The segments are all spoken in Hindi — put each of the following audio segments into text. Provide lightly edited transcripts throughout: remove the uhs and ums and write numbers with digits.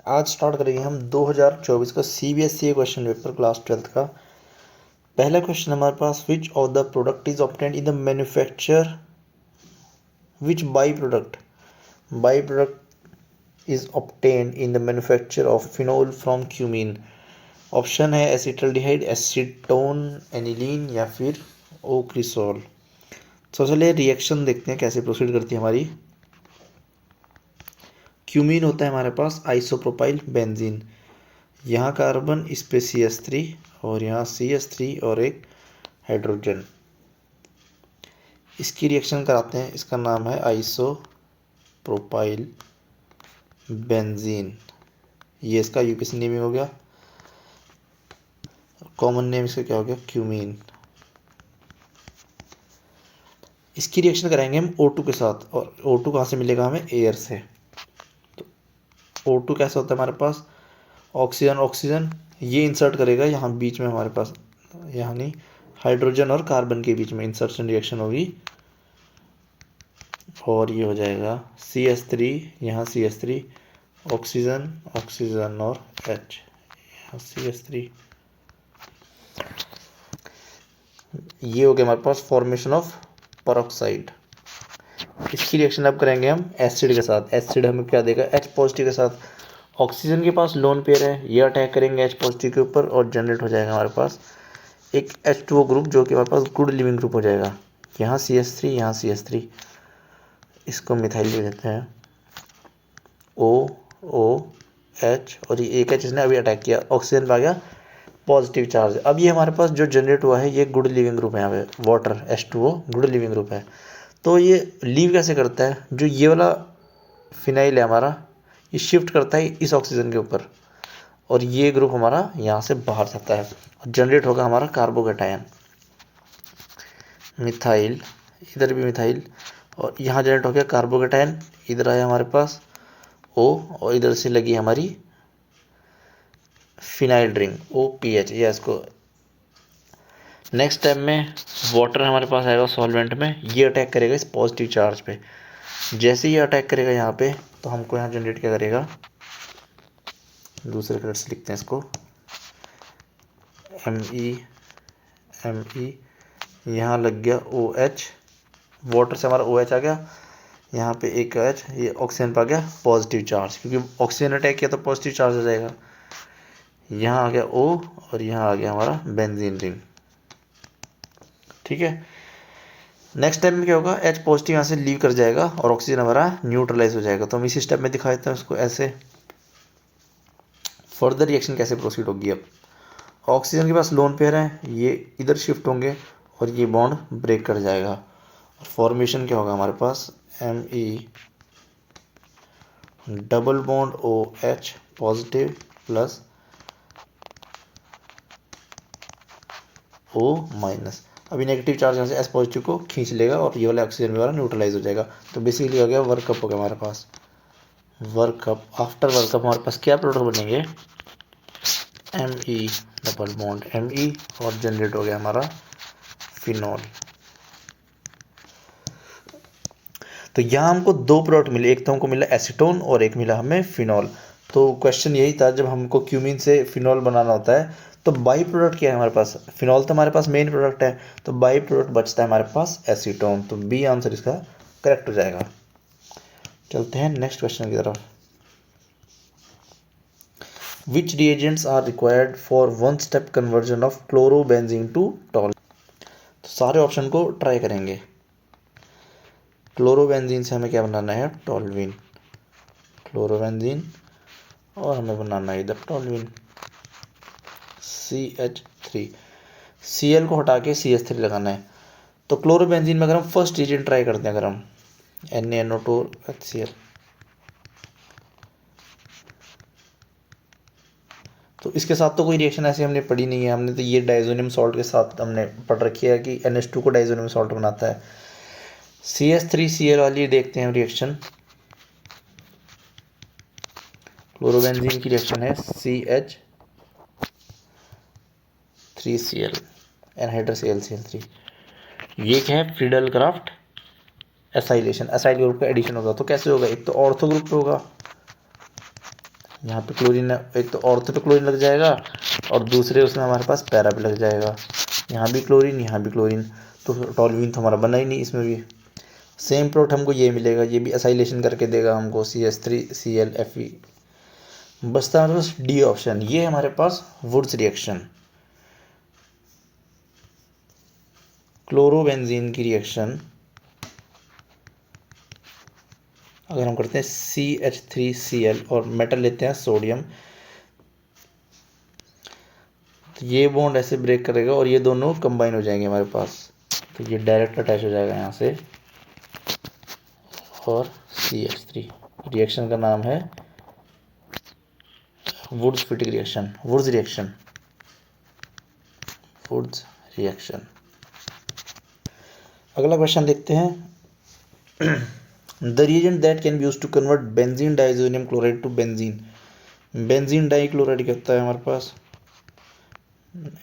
आज स्टार्ट करेंगे हम 2024 का CBSE question paper class 12th का। पहला क्वेश्चन हमारे पास, which of the product is obtained in the manufacture which by product is obtained in the manufacture of phenol from cumene. Option है एसिटल्डिहाइड, एसीटोन, एनिलीन या फिर ओक्रिसोल। तो चलिए रिएक्शन देखते हैं कैसे प्रोसीड करती है हमारी। क्यूमीन होता है हमारे पास आइसोप्रोपाइल बेंजीन, यहाँ कार्बन इस पे CH3 और यहाँ CH3 और एक हाइड्रोजन। इसकी रिएक्शन कराते हैं, इसका नाम है आइसोप्रोपाइल बेंजीन। ये इसका यूपीसी नेमिंग हो गया, कॉमन नेम इसका क्या हो गया, क्यूमीन। इसकी रिएक्शन कराएंगे हम O2 के साथ, और O2 कहाँ से मिलेगा हमें, एयर से। तो O2 कैसा होता है हमारे पास, ऑक्सीजन ऑक्सीजन, ये इंसर्ट करेगा यहाँ बीच में हमारे पास, यहाँ नहीं, हाइड्रोजन और कार्बन के बीच में इंसर्शन रिएक्शन होगी और ये हो जाएगा CH3, यहाँ CH3, ऑक्सीजन ऑक्सीजन और H, यहाँ CH3। ये हो गया हमारे पास फॉर्मेशन ऑफ परऑक्साइड। इसकी रिएक्शन अब करेंगे हम एसिड के साथ। एसिड हमें क्या देगा, H पॉजिटिव के साथ। ऑक्सीजन के पास लोन पेयर है, ये अटैक करेंगे H पॉजिटिव के ऊपर और जनरेट हो जाएगा हमारे पास एक H2O ग्रुप, जो कि हमारे पास गुड लिविंग ग्रुप हो जाएगा। यहाँ CH3, यहाँ CH3, इसको मिथाइल ले देते हैं, OH, और ये एक H इसने अभी अटैक किया, ऑक्सीजन पे आ गया पॉजिटिव चार्ज। अब ये हमारे पास जो जनरेट हुआ है ये गुड लिविंग ग्रुप है, यहाँ पे water H2O good leaving group है। तो ये लीव कैसे करता है, जो ये वाला फिनाइल है हमारा, ये शिफ्ट करता है इस ऑक्सीजन के ऊपर और ये ग्रुप हमारा यहाँ से बाहर जाता है और जनरेट होगा हमारा कार्बोकेटायन, मिथाइल, इधर भी मिथाइल, और यहाँ जनरेट हो गया कार्बोकेटायन, इधर आया हमारे पास O और इधर से लगी हमारी फिनाइल रिंग OPH, या इसको नेक्स्ट स्टेप में वाटर हमारे पास आएगा सॉल्वेंट में, ये अटैक करेगा इस पॉजिटिव चार्ज पे। जैसे ही अटैक करेगा यहाँ पे, तो हमको यहाँ जनरेट क्या करेगा, दूसरे कलर से लिखते हैं इसको, Me, यहाँ लग गया OH, वाटर से हमारा OH आ गया, यहाँ पे एक H, ये ऑक्सीजन पे आ गया पॉजिटिव चार्ज, क्योंकि ऑक्सीजन अटैक किया तो पॉजिटिव चार्ज हो जाएगा। यहाँ आ गया O और यहाँ आ गया हमारा बेंजीन रिंग, ठीक है। नेक्स्ट स्टेप में क्या होगा, H पॉजिटिव यहाँ से लीव कर जाएगा और ऑक्सीजन हमारा न्यूट्रलाइज हो जाएगा। तो हम इसी स्टेप में दिखा देते हैं उसको ऐसे। फर्दर रिएक्शन कैसे प्रोसीड होगी, अब ऑक्सीजन के पास लोन पेयर है, ये इधर शिफ्ट होंगे और ये बॉन्ड ब्रेक कर जाएगा और फॉर्मेशन क्या होगा हमारे पास, Me double bond OH positive plus O minus. अभी नेगेटिव चार्ज यहाँ से S पॉजिटिव को खींच लेगा और ये वाला ऑक्सीजन वाला न्यूट्रलाइज हो जाएगा। तो बेसिकली हो गया वर्कअप, हो गया हमारे पास वर्कअप। आफ्टर वर्कअप हमारे पास क्या प्रोडक्ट बनेंगे, Me डबल बॉन्ड Me और जनरेट हो गया हमारा फिनॉल। तो यहाँ हमको दो प्रोडक्ट मिले, एक तो हमको मिला एसीटोन और एक मिला हमें फिनॉल। तो क्वेश्चन यही था, जब हमको क्यूमीन से फिनॉल बनाना होता है तो बाई प्रोडक्ट क्या है हमारे पास, फिनॉल तो हमारे पास मेन प्रोडक्ट है, तो बाई प्रोडक्ट बचता है हमारे पास एसीटोन। तो बी आंसर इसका करेक्ट हो जाएगा। चलते हैं नेक्स्ट क्वेश्चन की तरफ। Which reagents are required for one step conversion of chlorobenzene to toll. तो सारे ऑप्शन को ट्राई करेंगे। क्लोरोबेंजीन से हमें क्या बनाना है, टॉल्यूइन, क्लोरोबेंजीन, और हमें बनाना है इधर टॉल्यूइन, CH3, Cl को हटा के CH3 लगाना है। तो क्लोरोबेंजीन में अगर हम फर्स्ट रिएजेंट ट्राई करते हैं, अगर हम NaNO2HCl, तो इसके साथ तो कोई रिएक्शन ऐसी हमने पढ़ी नहीं है, हमने तो ये डाइजोनियम सॉल्ट के साथ हमने पढ़ रखी है कि NH2 को डाइजोनियम सॉल्ट बनाता है। CH3Cl वाली देखते हैं रिएक्शन, क्लोरोबेंजीन की रिएक्शन है CH3Cl एनहाइड्रस AlCl3। ये क्या है, Friedel Crafts acylation, acyl group का एडिशन होगा। तो कैसे होगा, एक तो ऑर्थो ग्रुप पे होगा यहाँ पे क्लोरीन, एक तो औरतों पे क्लोरीन लग जाएगा और दूसरे उसमें हमारे पास पैरा पे लग जाएगा। यहाँ भी क्लोरीन, यहाँ भी क्लोरीन, तो टॉल्यूइन तो हमारा बना ही नहीं इसमें भी। सेम प्रोडक्ट हमको ये मिलेगा, ये भी एसाइलेशन करके देगा हमको CH3Cl Fe। बचता है हमारे पास डी ऑप्शन, ये हमारे पास वुड्स रिएक्शन, क्लोरोबेंजीन की रिएक्शन अगर हम करते हैं CH3Cl और मेटल लेते हैं सोडियम, तो ये बॉन्ड ऐसे ब्रेक करेगा और ये दोनों कंबाइन हो जाएंगे हमारे पास, तो ये डायरेक्ट अटैच हो जाएगा यहाँ से और CH3। रिएक्शन का नाम है Wurtz Fittig reaction, Wurtz reaction, Wurtz reaction. अगला क्वेश्चन देखते हैं। The reagent that can be use to convert benzene diazonium chloride to benzene. Benzene di chloride क्या होता है हमारे पास,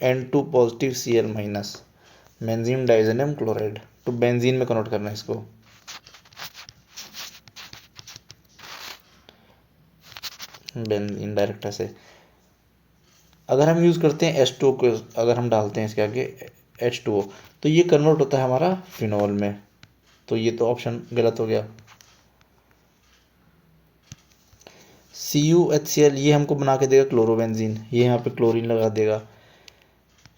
N2 positive Cl minus, benzene diazonium chloride to benzene में कन्वर्ट करना है इसको। बेंजीन डायरेक्ट ऐसे अगर हम यूज़ करते हैं H2O को, अगर हम डालते हैं इसके आगे H2O, तो ये कन्वर्ट होता है हमारा फिनॉल में, तो ये तो ऑप्शन गलत हो गया। CuHCl ये हमको बना के देगा क्लोरोबेंजीन, ये यहाँ पे क्लोरीन लगा देगा।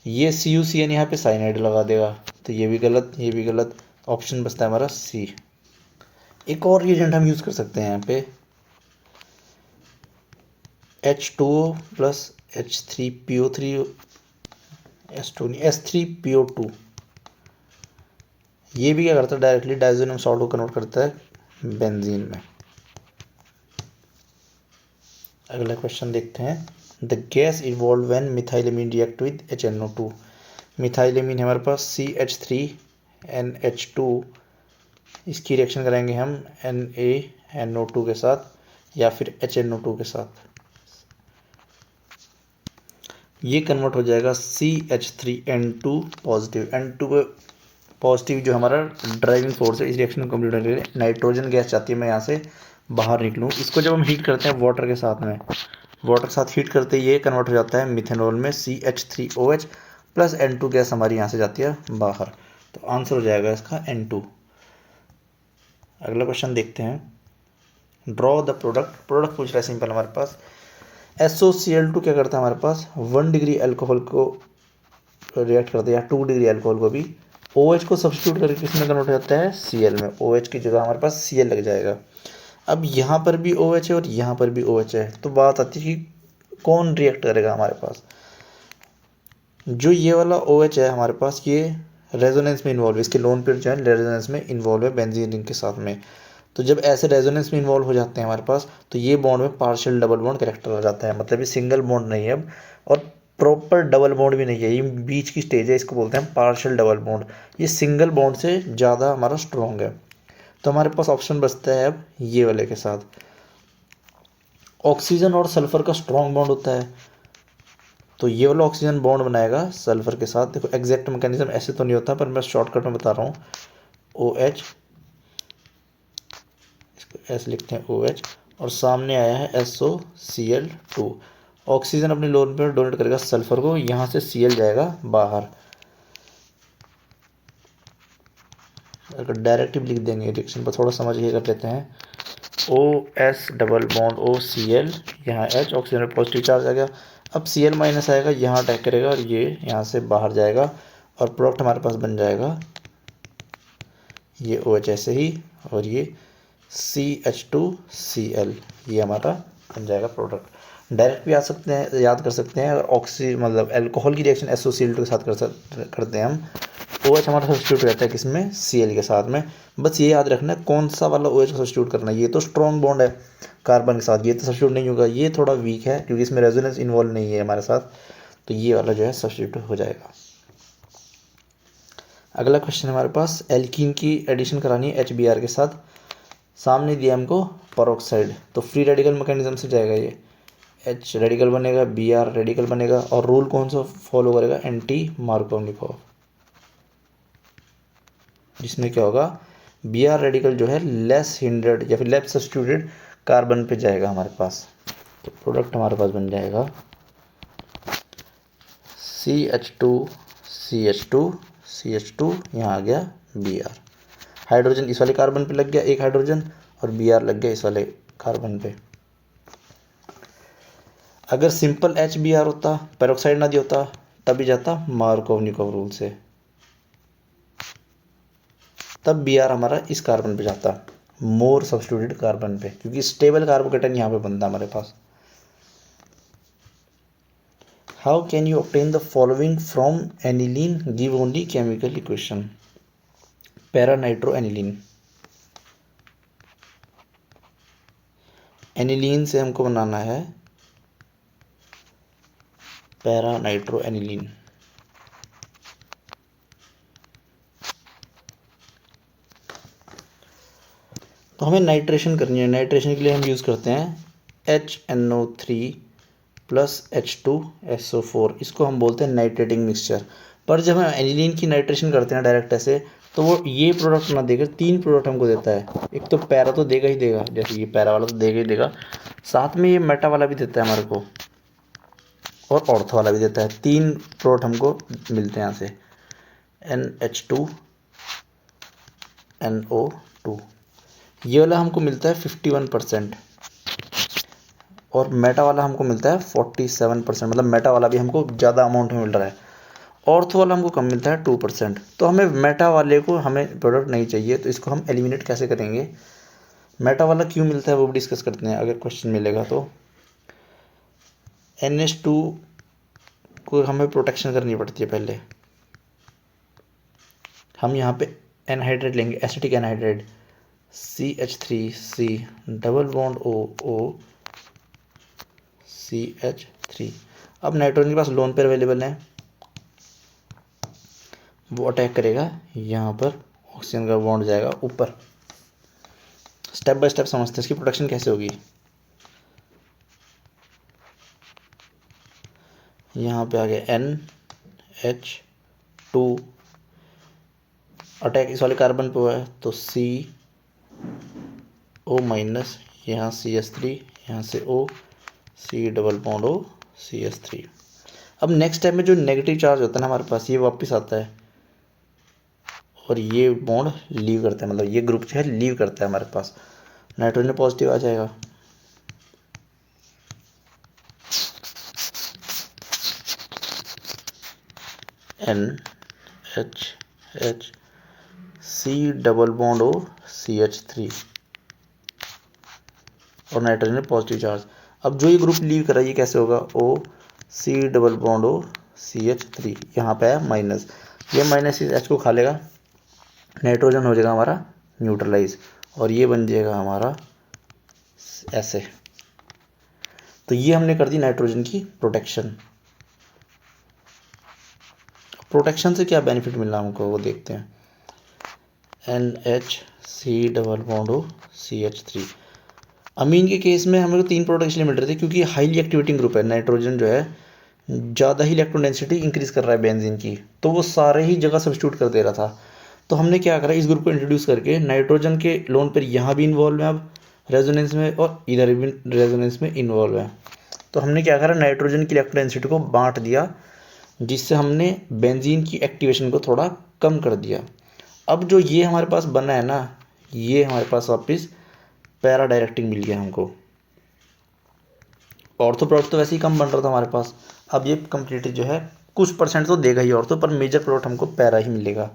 ये CuCN यहाँ पे साइनाइड लगा देगा, तो ये भी गलत, ये भी गलत। ऑप्शन बचता है हमारा C। एक और रिएजेंट हम यूज़ कर सकते हैं यहाँ पे, H2O प्लस H3PO3, H2 नहीं S3PO2, ये भी क्या करता है, डायरेक्टली डाइजोनियम सॉल्ट को कन्वर्ट करता है बेंजीन में। अगला क्वेश्चन देखते हैं। The gas evolve when methylamine react with HNO2। Methylamine है हमारे पास CH3NH2, इसकी रिएक्शन कराएंगे हम NaNO2 के साथ या फिर HNO2 के साथ, ये कन्वर्ट हो जाएगा CH3N2 पॉजिटिव। N2 पॉजिटिव जो हमारा ड्राइविंग फोर्स है इस रिएक्शन को कंप्लीट करने के लिए। नाइट्रोजन गैस चाहती है मैं यहाँ से बाहर निकलूँ, इसको जब हम हीट करते हैं वाटर के साथ में, वाटर के साथ हीट करते ये कन्वर्ट हो जाता है मिथेनॉल में CH3OH प्लस N2 गैस हमारी यहाँ से जाती है बाहर, तो आंसर हो जाएगा इसका N2। अगला क्वेश्चन देखते हैं। ड्रॉ द प्रोडक्ट, प्रोडक्ट पूछ रहा है सिंपल हमारे पास। SOCl2 क्या करता है हमारे पास, 1 डिग्री अल्कोहल को रिएक्ट करता है या 2 डिग्री अल्कोहल को भी OH को सब्स्टिट्यूट करके किसमें कन्वर्ट हो जाता है Cl में, OH की जगह हमारे पास Cl लग जाएगा। अब यहाँ पर भी OH है और यहाँ पर भी OH है, तो बात आती है कि कौन रिएक्ट करेगा हमारे पास। जो ये वाला OH है हमारे पास, ये रेजोनेंस में इन्वॉल्व है, इसके लोन पेयर जो है रेजोनेंस में इन्वॉल्व है बेंजीन रिंग के साथ में। तो जब ऐसे रेजोनेंस में इन्वॉल्व हो जाते हैं हमारे पास, तो ये बॉन्ड में पार्शियल डबल बॉन्ड कैरेक्टर आ जाता है, मतलब ये सिंगल बॉन्ड नहीं है अब, और प्रॉपर डबल बॉन्ड भी नहीं है, ये बीच की स्टेज है, इसको बोलते हैं पार्शियल डबल बॉन्ड। ये सिंगल बॉन्ड से ज़्यादा हमारा स्ट्रॉन्ग है, तो हमारे पास ऑप्शन बचता है अब ये वाले के साथ। ऑक्सीजन और सल्फर का स्ट्रॉन्ग बॉन्ड होता है, तो ये वाला ऑक्सीजन बॉन्ड बनाएगा सल्फर के साथ। देखो एग्जैक्ट मैकेनिज्म ऐसे तो नहीं होता, पर मैं शॉर्टकट में बता रहा हूँ। OH, इसको ऐसे लिखते हैं OH, और सामने आया है SOCl2। ऑक्सीजन अपने लोन पर डोनेट करेगा सल्फर को, यहाँ से Cl जाएगा बाहर। अगर डायरेक्टिव लिख देंगे रिएक्शन पर, थोड़ा समझ ये कर लेते हैं। OS डबल बॉन्ड OCl, यहाँ H, ऑक्सीजन में पॉजिटिव चार्ज आ गया। अब Cl माइनस आएगा, यहाँ अटैक करेगा और ये यहाँ से बाहर जाएगा, और प्रोडक्ट हमारे पास बन जाएगा ये OH ऐसे ही, और ये CH2Cl, ये हमारा बन जाएगा प्रोडक्ट। डायरेक्ट भी आ सकते हैं, याद कर सकते हैं। अगर मतलब अल्कोहल की रिएक्शन SOCl2 के साथ करते हैं हम, OH हमारा सब्स्टिट्यूट रहता है किसमें, Cl के साथ में। बस ये याद रखना है कौन सा वाला OH का सब्स्टिट्यूट करना है। ये तो स्ट्रॉन्ग बॉन्ड है कार्बन के साथ, ये तो सब्स्टिट्यूट नहीं होगा। ये थोड़ा वीक है क्योंकि इसमें रेजोनेंस इन्वॉल्व नहीं है हमारे साथ, तो ये वाला जो है सब्स्टिट्यूट हो जाएगा। अगला क्वेश्चन हमारे पास, एल्कीन की एडिशन करानी है HBr के साथ। सामने दिया हमको पेरोक्साइड, तो फ्री रेडिकल मैकेनिज्म से जाएगा, ये H रेडिकल बनेगा, Br रेडिकल बनेगा, और रूल कौन सा फॉलो करेगा, एंटी मार्कोवनिकोव, जिसमें क्या होगा, Br रेडिकल जो है लेस हिंड्रेड या फिर लेस सब्स्टिट्यूटेड कार्बन पे जाएगा हमारे पास। तो प्रोडक्ट हमारे पास बन जाएगा CH2 CH2 CH2, यहाँ आ गया Br। हाइड्रोजन इस वाले कार्बन पे लग गया एक हाइड्रोजन, और Br लग गया इस वाले कार्बन पे। अगर सिंपल HBr होता, पेरोक्साइड ना दिया होता, तभी जाता मार्कोवनिकोव रूल से, तब Br हमारा इस कार्बन पे जाता, मोर सब्स्टिट्यूटेड कार्बन पे, क्योंकि स्टेबल कार्बोकेटन यहाँ पे बनता हमारे पास। How can you obtain the following from aniline, give only chemical equation. Para nitro aniline, aniline से हमको बनाना है पैरा नाइट्रो एनिलीन। तो हमें नाइट्रेशन करनी है। नाइट्रेशन के लिए हम यूज़ करते हैं HNO3 प्लस H2SO4, इसको हम बोलते हैं नाइट्रेटिंग मिक्सचर। पर जब हम एनिलीन की नाइट्रेशन करते हैं डायरेक्ट ऐसे, तो वो ये प्रोडक्ट ना देकर 3 प्रोडक्ट हमको देता है। एक तो पैरा तो देगा ही देगा, जैसे ये पैरा वाला तो देगा ही देगा, साथ में ये मेटा वाला भी देता है हमारे को, और ऑर्थो वाला भी देता है। 3 प्रोडक्ट हमको मिलते हैं यहाँ से, NH2NO2। ये वाला हमको मिलता है 51%, और मेटा वाला हमको मिलता है 47%, मतलब मेटा वाला भी हमको ज़्यादा अमाउंट में मिल रहा है। ऑर्थो वाला हमको कम मिलता है 2%। तो हमें मेटा वाले को हमें प्रोडक्ट नहीं चाहिए, तो इसको हम एलिमिनेट कैसे करेंगे। मेटा वाला क्यों मिलता है वो भी डिस्कस करते हैं अगर क्वेश्चन मिलेगा तो। NH2 को हमें प्रोटेक्शन करनी पड़ती है पहले। हम यहाँ पे एनहाइड्रेट लेंगे, acetic anhydride, CH3C double bond O CH3। अब नाइट्रोजन के पास लोन पेयर अवेलेबल है, वो अटैक करेगा यहाँ पर, ऑक्सीजन का बॉन्ड जाएगा ऊपर। स्टेप बाय स्टेप समझते हैं इसकी प्रोटेक्शन कैसे होगी। यहाँ पे आ गया NH2, अटैक इस वाले कार्बन पे हुआ है, तो CO माइनस, यहाँ CH3, यहाँ से O, C double bond O CH3। अब नेक्स्ट टाइम में जो नेगेटिव चार्ज होता है ना हमारे पास, ये वापस आता है और ये बॉन्ड लीव करता है, मतलब ये ग्रुप जो है लीव करता है हमारे पास। नाइट्रोजन पॉजिटिव आ जाएगा, NH C double bond O CH3, और नाइट्रोजन पॉजिटिव चार्ज। अब जो ये ग्रुप लीव कर रहा है ये कैसे होगा, O C double bond O CH3, यहाँ पे है माइनस, ये माइनस इस H को खा लेगा, नाइट्रोजन हो जाएगा हमारा न्यूट्रलाइज, और ये बन जाएगा हमारा ऐसे। तो ये हमने कर दी नाइट्रोजन की प्रोटेक्शन। प्रोटेक्शन से क्या बेनिफिट मिल रहा है हमको वो देखते हैं। NH double bond O CH3। अमीन के केस में हमें 3 प्रोडक्ट इसलिए मिल रहे थे क्योंकि हाईली एक्टिवेटिंग ग्रुप है, नाइट्रोजन जो है ज़्यादा ही इलेक्ट्रॉन डेंसिटी इंक्रीज कर रहा है बेंजीन की, तो वो सारे ही जगह सब्स्टिट्यूट कर दे रहा था। तो हमने क्या करा, इस ग्रुप को इंट्रोड्यूस करके नाइट्रोजन के लोन पर यहाँ भी इन्वॉल्व है अब रेजोनेंस में, और इधर भी रेजोनेंस में इन्वॉल्व है। तो हमने क्या करा, नाइट्रोजन की इलेक्ट्रॉन डेंसिटी को बांट दिया, जिससे हमने बेंजीन की एक्टिवेशन को थोड़ा कम कर दिया। अब जो ये हमारे पास बना है ना, ये हमारे पास वापस पैरा डायरेक्टिंग मिल गया हमको। ऑर्थो प्रोडक्ट तो वैसे ही कम बन रहा था हमारे पास, अब ये कंप्लीटली जो है कुछ परसेंट तो देगा ही ऑर्थो, पर मेजर प्रोडक्ट हमको पैरा ही मिलेगा।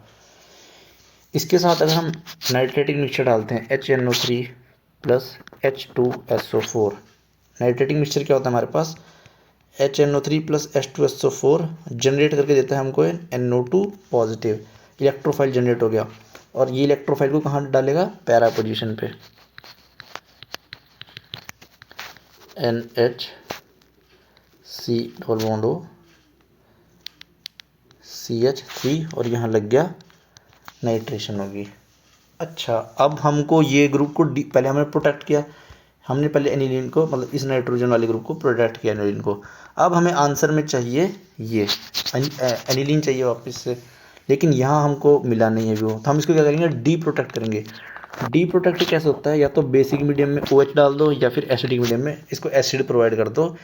इसके साथ अगर हम नाइट्रेटिंग मिक्सचर डालते हैं HNO3 plus H2SO4, nitrating mixture क्या होता है हमारे पास, HNO3 प्लस H2SO4 जनरेट करके देता है हमको NO2 पॉजिटिव, इलेक्ट्रोफाइल जनरेट हो गया, और ये इलेक्ट्रोफाइल को कहाँ डालेगा, पैरा पोजीशन पे, NHC double bond O CH3, और यहाँ लग गया नाइट्रेशन होगी। अच्छा, अब हमको ये ग्रुप को पहले हमने प्रोटेक्ट किया, हमने पहले एनिलीन को, मतलब इस नाइट्रोजन वाले ग्रुप को प्रोटेक्ट किया एनिलीन को। अब हमें आंसर में चाहिए ये एनिलीन चाहिए वापस से, लेकिन यहाँ हमको मिला नहीं है वो, तो हम इसको क्या करेंगे, डी प्रोटेक्ट करेंगे। डी प्रोटेक्ट कैसे होता है, या तो बेसिक मीडियम में OH डाल दो या फिर एसिडिक मीडियम में इसको एसिड प्रोवाइड कर दो,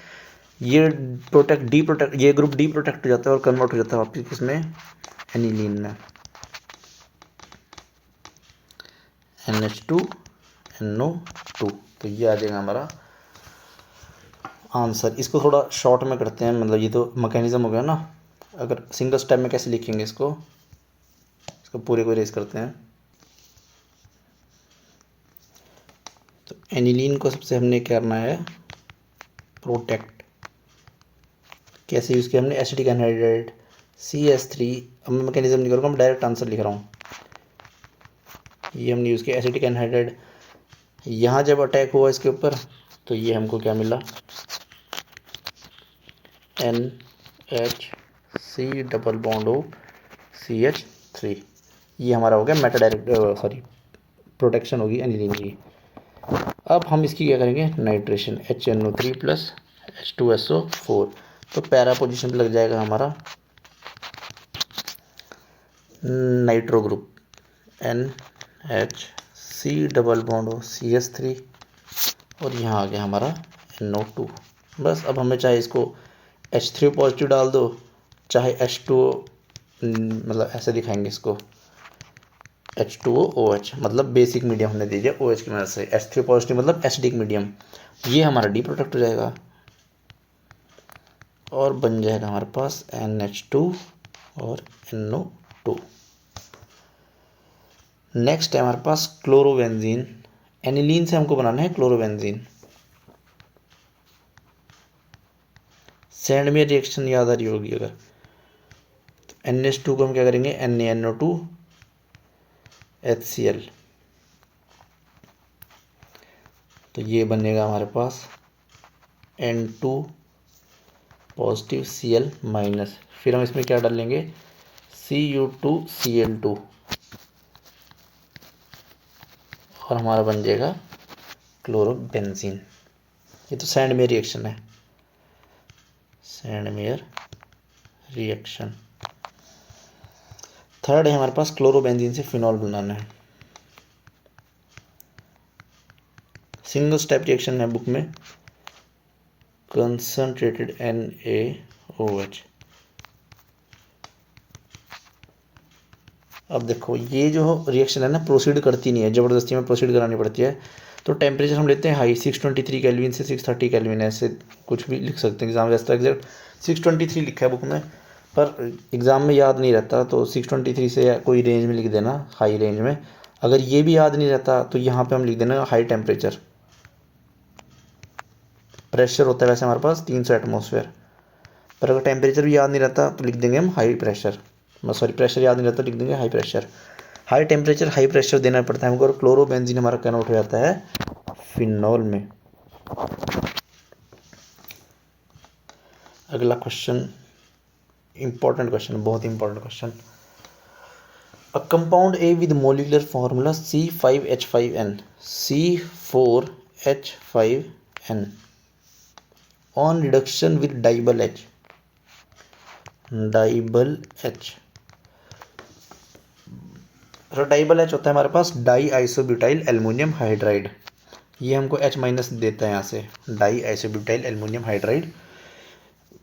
ये ये ग्रुप डी प्रोटेक्ट हो जाता है और कन्वर्ट हो जाता है वापस किसमें, एनिलीन में, NH2NO2। तो ये आ जाएगा हमारा आंसर। इसको थोड़ा शॉर्ट में करते हैं, मतलब ये तो मैकेनिज्म हो गया ना, अगर सिंगल स्टेप में कैसे लिखेंगे इसको पूरे को इरेज करते हैं। तो एनिलीन को सबसे हमने करना है प्रोटेक्ट, कैसे यूज़ किया हमने, एसिटिक एनहाइड्राइड CH3। अब मैं मैकेनिज्म नहीं करूँगा, मैं डायरेक्ट आंसर लिख रहा हूँ। ये हमने यूज़ किया एसिटिक एनहाइड्राइड, यहाँ जब अटैक हुआ इसके ऊपर तो ये हमको क्या मिला, NH double bond O CH3। ये हमारा हो गया मेटा डायरेक्ट प्रोटेक्शन होगी एनिलीन की। अब हम इसकी क्या करेंगे, नाइट्रेशन, HNO3 प्लस H2SO4। तो पैरा पोजीशन पे लग जाएगा हमारा nitro group, NHC double bond O CH3, और यहाँ आ गया हमारा NO2। बस अब हमें चाहे इसको H3 पॉजिटिव डाल दो, चाहे H2O, मतलब ऐसे दिखाएंगे इसको H2OH, मतलब बेसिक मीडियम हमने दे दिया OH की मदद से, H3 पॉजिटिव मतलब एसिडिक मीडियम, ये हमारा डी प्रोटेक्ट हो जाएगा और बन जाएगा हमारे पास NH2 और NO2। नेक्स्ट है हमारे पास क्लोरोबेंजीन। एनिलीन से हमको बनाना है क्लोरोबेंजीन। सैंडमेयर रिएक्शन याद आ रही होगी अगर, तो NH2 को हम क्या करेंगे, NaNO2 HCl, तो ये बनेगा हमारे पास N2 पॉजिटिव Cl माइनस, फिर हम इसमें क्या डालेंगे, Cu2Cl2, और हमारा बन जाएगा क्लोरोबेंजीन। ये तो सैंडमेयर रिएक्शन है, सैंडमेयर रिएक्शन। थर्ड है हमारे पास क्लोरोबेंजीन से फिनॉल बनाना है। सिंगल स्टेप रिएक्शन है बुक में, कंसंट्रेटेड NaOH। अब देखो ये जो रिएक्शन है ना, प्रोसीड करती नहीं है, ज़बरदस्ती में प्रोसीड करानी पड़ती है। तो टेम्परेचर हम लेते हैं हाई, 623 केल्विन से 630 केल्विन, ऐसे कुछ भी लिख सकते हैं। एग्जाम वैसे एग्जैक्ट 623 लिखा है बुक में, पर एग्ज़ाम में याद नहीं रहता, तो 623 से कोई रेंज में लिख देना, हाई रेंज में। अगर ये भी याद नहीं रहता तो यहाँ पे हम लिख देना हाई टेम्परेचर। प्रेशर होता है वैसे हमारे पास 300 एटमॉस्फेयर, पर अगर टेम्परेचर भी याद नहीं रहता तो लिख देंगे हम हाई प्रेशर, प्रेशर याद नहीं रहता लिख देंगे high pressure. High temperature high pressure देना पड़ता है हमको, और क्लोरोबेंजीन हमारा कन्वर्ट हो जाता है फिनॉल में। अगला क्वेश्चन इंपॉर्टेंट क्वेश्चन, बहुत important question. A compound A with molecular formula C5H5N C4H5N on reduction with DIBAL H, DIBAL H। तो डाइबल H होता है हमारे पास डाई आइसोब्यूटाइल एल्युमिनियम हाइड्राइड, ये हमको H माइनस देता है यहाँ से, डाई आइसोब्यूटाइल एल्युमिनियम हाइड्राइड।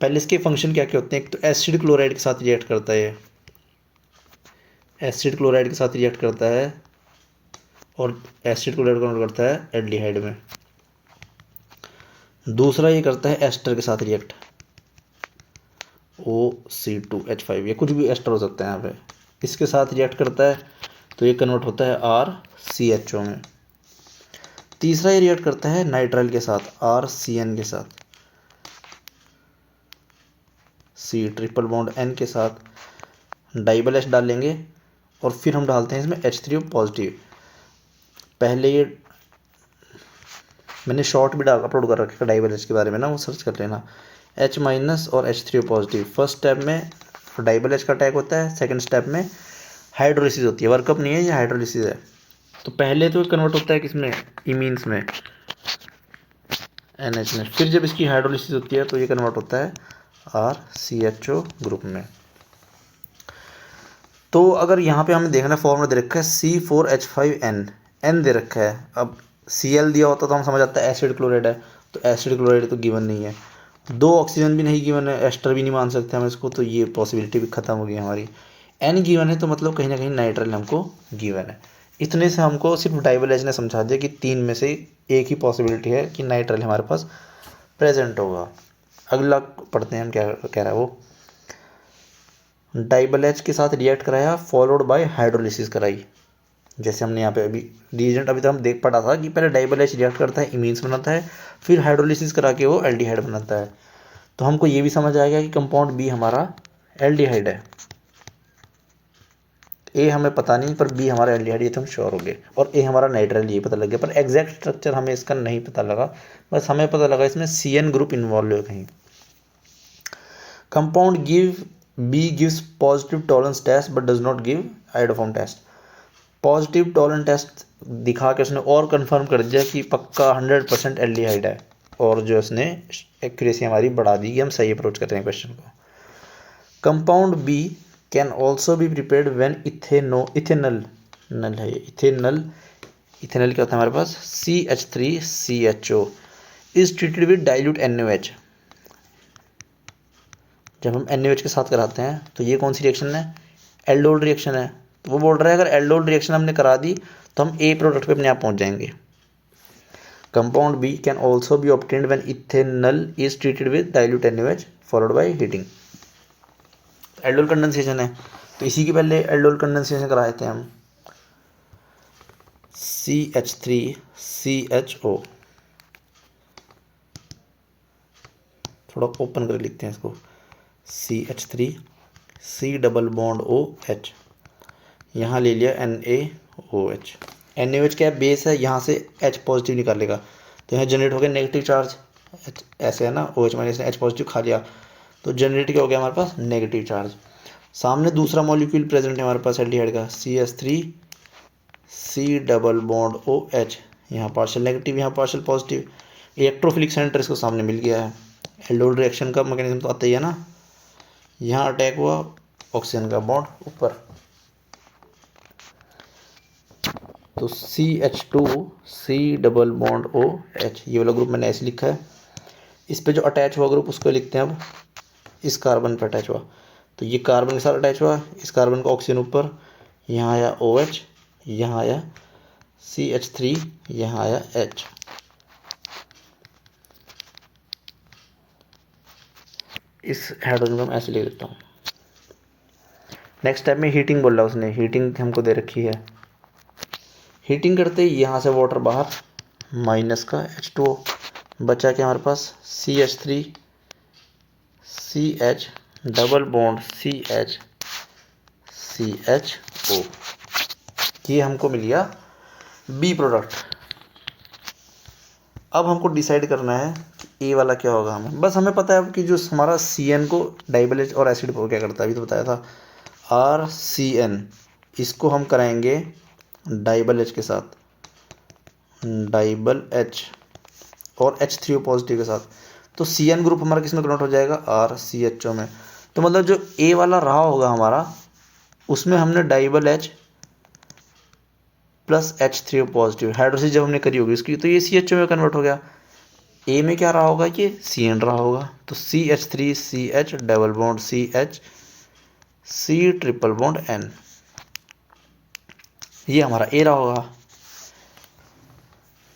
पहले इसके फंक्शन क्या क्या होते हैं, एक तो एसिड क्लोराइड के साथ रिएक्ट करता है, एसिड क्लोराइड के साथ रिएक्ट करता है, और एसिड क्लोराइड कन्वर्ट करता है एल्डिहाइड में। दूसरा ये करता है एस्टर के साथ रिएक्ट, OC2H5, ये कुछ भी एस्टर हो सकता है यहाँ पे, इसके साथ रिएक्ट करता है तो ये कन्वर्ट होता है RCHO में। तीसरा ये रिएक्ट करता है नाइट्राइल के साथ, RCN के साथ, C ट्रिपल बॉन्ड N के साथ डाइबल H डालेंगे, और फिर हम डालते हैं इसमें H3O पॉजिटिव। पहले ये मैंने शॉर्ट भी अपलोड कर रखा है डाइबल H के बारे में ना, वो सर्च कर लेना, H माइनस और H3O पॉजिटिव। फर्स्ट स्टेप में डाइबल H का अटैक होता है, सेकंड स्टेप में हाइड्रोलिसिस होती है, वर्कअप नहीं है ये, हाइड्रोलिसिस है। तो पहले तो कन्वर्ट होता है किसमें, इमीन्स में, NH में, फिर जब इसकी हाइड्रोलिसिस होती है तो ये कन्वर्ट होता है RCHO ग्रुप में। तो अगर यहाँ पे हमें देखना फॉर्मूला दे रखा है C4H5N, N दे रखा है। अब Cl दिया होता तो हम समझ आता है एसिड क्लोराइड है, तो एसिड क्लोराइड तो गिवन नहीं है। 2 ऑक्सीजन भी नहीं गिवन है, एस्टर भी नहीं मान सकते हम इसको, तो ये पॉसिबिलिटी भी ख़त्म हो गई हमारी। N गिवन है तो मतलब कहीं ना कहीं नाइट्रल हमको गिवन है। इतने से हमको सिर्फ डाइबल एच ने समझा दिया कि 3 में से एक ही पॉसिबिलिटी है कि नाइट्रल हमारे पास प्रेजेंट होगा। अगला पढ़ते हैं हम क्या कह रहा है वो। डाइबल एच के साथ रिएक्ट कराया, फॉलोड बाय हाइड्रोलिसिस कराई। जैसे हमने यहाँ पे अभी रिएजेंट अभी तो हम देख पड़ा था कि पहले डाइबल एच रिएक्ट करता है, इमीन्स बनाता है, फिर हाइड्रोलिसिस करा के वो एल्डिहाइड बनाता है। तो हमको ये भी समझ आ गया कि कंपाउंड बी हमारा एल्डिहाइड है। ए हमें पता नहीं, पर बी हमारा एल्डिहाइड ये तो हम श्योर हो गए, और ए हमारा नाइट्रल ये पता लग गया, पर एग्जैक्ट स्ट्रक्चर हमें इसका नहीं पता लगा। बस हमें पता लगा इसमें CN ग्रुप इन्वॉल्व है कहीं। Compound B gives positive Tollens test but does not give iodoform test. Positive Tollens test दिखा के उसने और कंफर्म कर दिया कि पक्का 100% एल्डिहाइड है, और जो उसने एक्यूरेसी हमारी बढ़ा दी कि हम सही अप्रोच कर रहे हैं क्वेश्चन को। Compound B can also be prepared when ethanal है, इथेनल क्या होता है हमारे पास, CH3CHO is treated with dilute NaOH। जब हम NaOH के साथ कराते हैं तो ये कौन सी रिएक्शन है, एल्डोल रिएक्शन है। तो वो बोल रहा है अगर एल्डोल रिएक्शन हमने करा दी तो हम ए प्रोडक्ट पे अपने आप पहुंच जाएंगे। Compound B can also be obtained when ethanal is treated with dilute NaOH followed by heating. Aldol condensation है, तो इसी के पहले एल्डोल कंडेंसेशन कराए थे हम, CH3CHO। थोड़ा ओपन कर लिखते हैं इसको, CH3 C double bond OH, यहाँ ले लिया NaOH। NaOH क्या है, बेस है, यहाँ से H पॉजिटिव निकालेगा, तो यहाँ जनरेट हो गया नेगेटिव चार्ज, ऐसे है ना, OH माइनस ने H पॉजिटिव खा लिया, तो जनरेट क्या हो गया हमारे पास, नेगेटिव चार्ज। सामने दूसरा मॉलिक्यूल प्रेजेंट है हमारे पास एल्डिहाइड का, CH3 C double bond OH, यहाँ पार्शियल नेगेटिव, यहाँ पार्शियल पॉजिटिव, इलेक्ट्रोफिलिक सेंटर इसको सामने मिल गया है। एल्डोल रिएक्शन का मैकेनिज्म तो आता ही है ना, यहाँ अटैक हुआ, ऑक्सीजन का बॉन्ड ऊपर, तो CH2 C double bond OH, ये वाला ग्रुप मैंने ऐसे लिखा है। इस पे जो अटैच हुआ ग्रुप उसको लिखते हैं अब, इस कार्बन पे अटैच हुआ, तो ये कार्बन के साथ अटैच हुआ, इस कार्बन का ऑक्सीजन ऊपर, यहाँ आया OH, यहाँ आया CH3, यहाँ आया H। इस हाइड्रोजन को मैं ऐसे लिख देता हूँ। नेक्स्ट टाइप में हीटिंग बोल रहा है उसने, हीटिंग हमको दे रखी है। हीटिंग करते ही यहाँ से वाटर बाहर, माइनस का H2O, बचा क्या हमारे पास, CH3 CH double bond CH ये हमको मिल गया बी प्रोडक्ट। अब हमको डिसाइड करना है कि ए वाला क्या होगा। हमें बस हमें पता है अब कि जो हमारा CN को डाइबल एच और एसिड को क्या करता है, अभी तो बताया था RCN, इसको हम कराएंगे डाइबल एच के साथ, डाइबल एच और H3O पॉजिटिव के साथ, तो CN ग्रुप हमारा किस में कन्वर्ट हो जाएगा, RCHO में। तो मतलब जो ए वाला रहा होगा हमारा, उसमें हमने DIBAL H plus H3O positive hydrolysis जब हमने करी होगी उसकी, तो ये CHO में कन्वर्ट हो गया। ए में क्या रहा होगा, ये CN रहा होगा, तो CH3CH double bond CH C triple bond N, ये हमारा ए रहा होगा।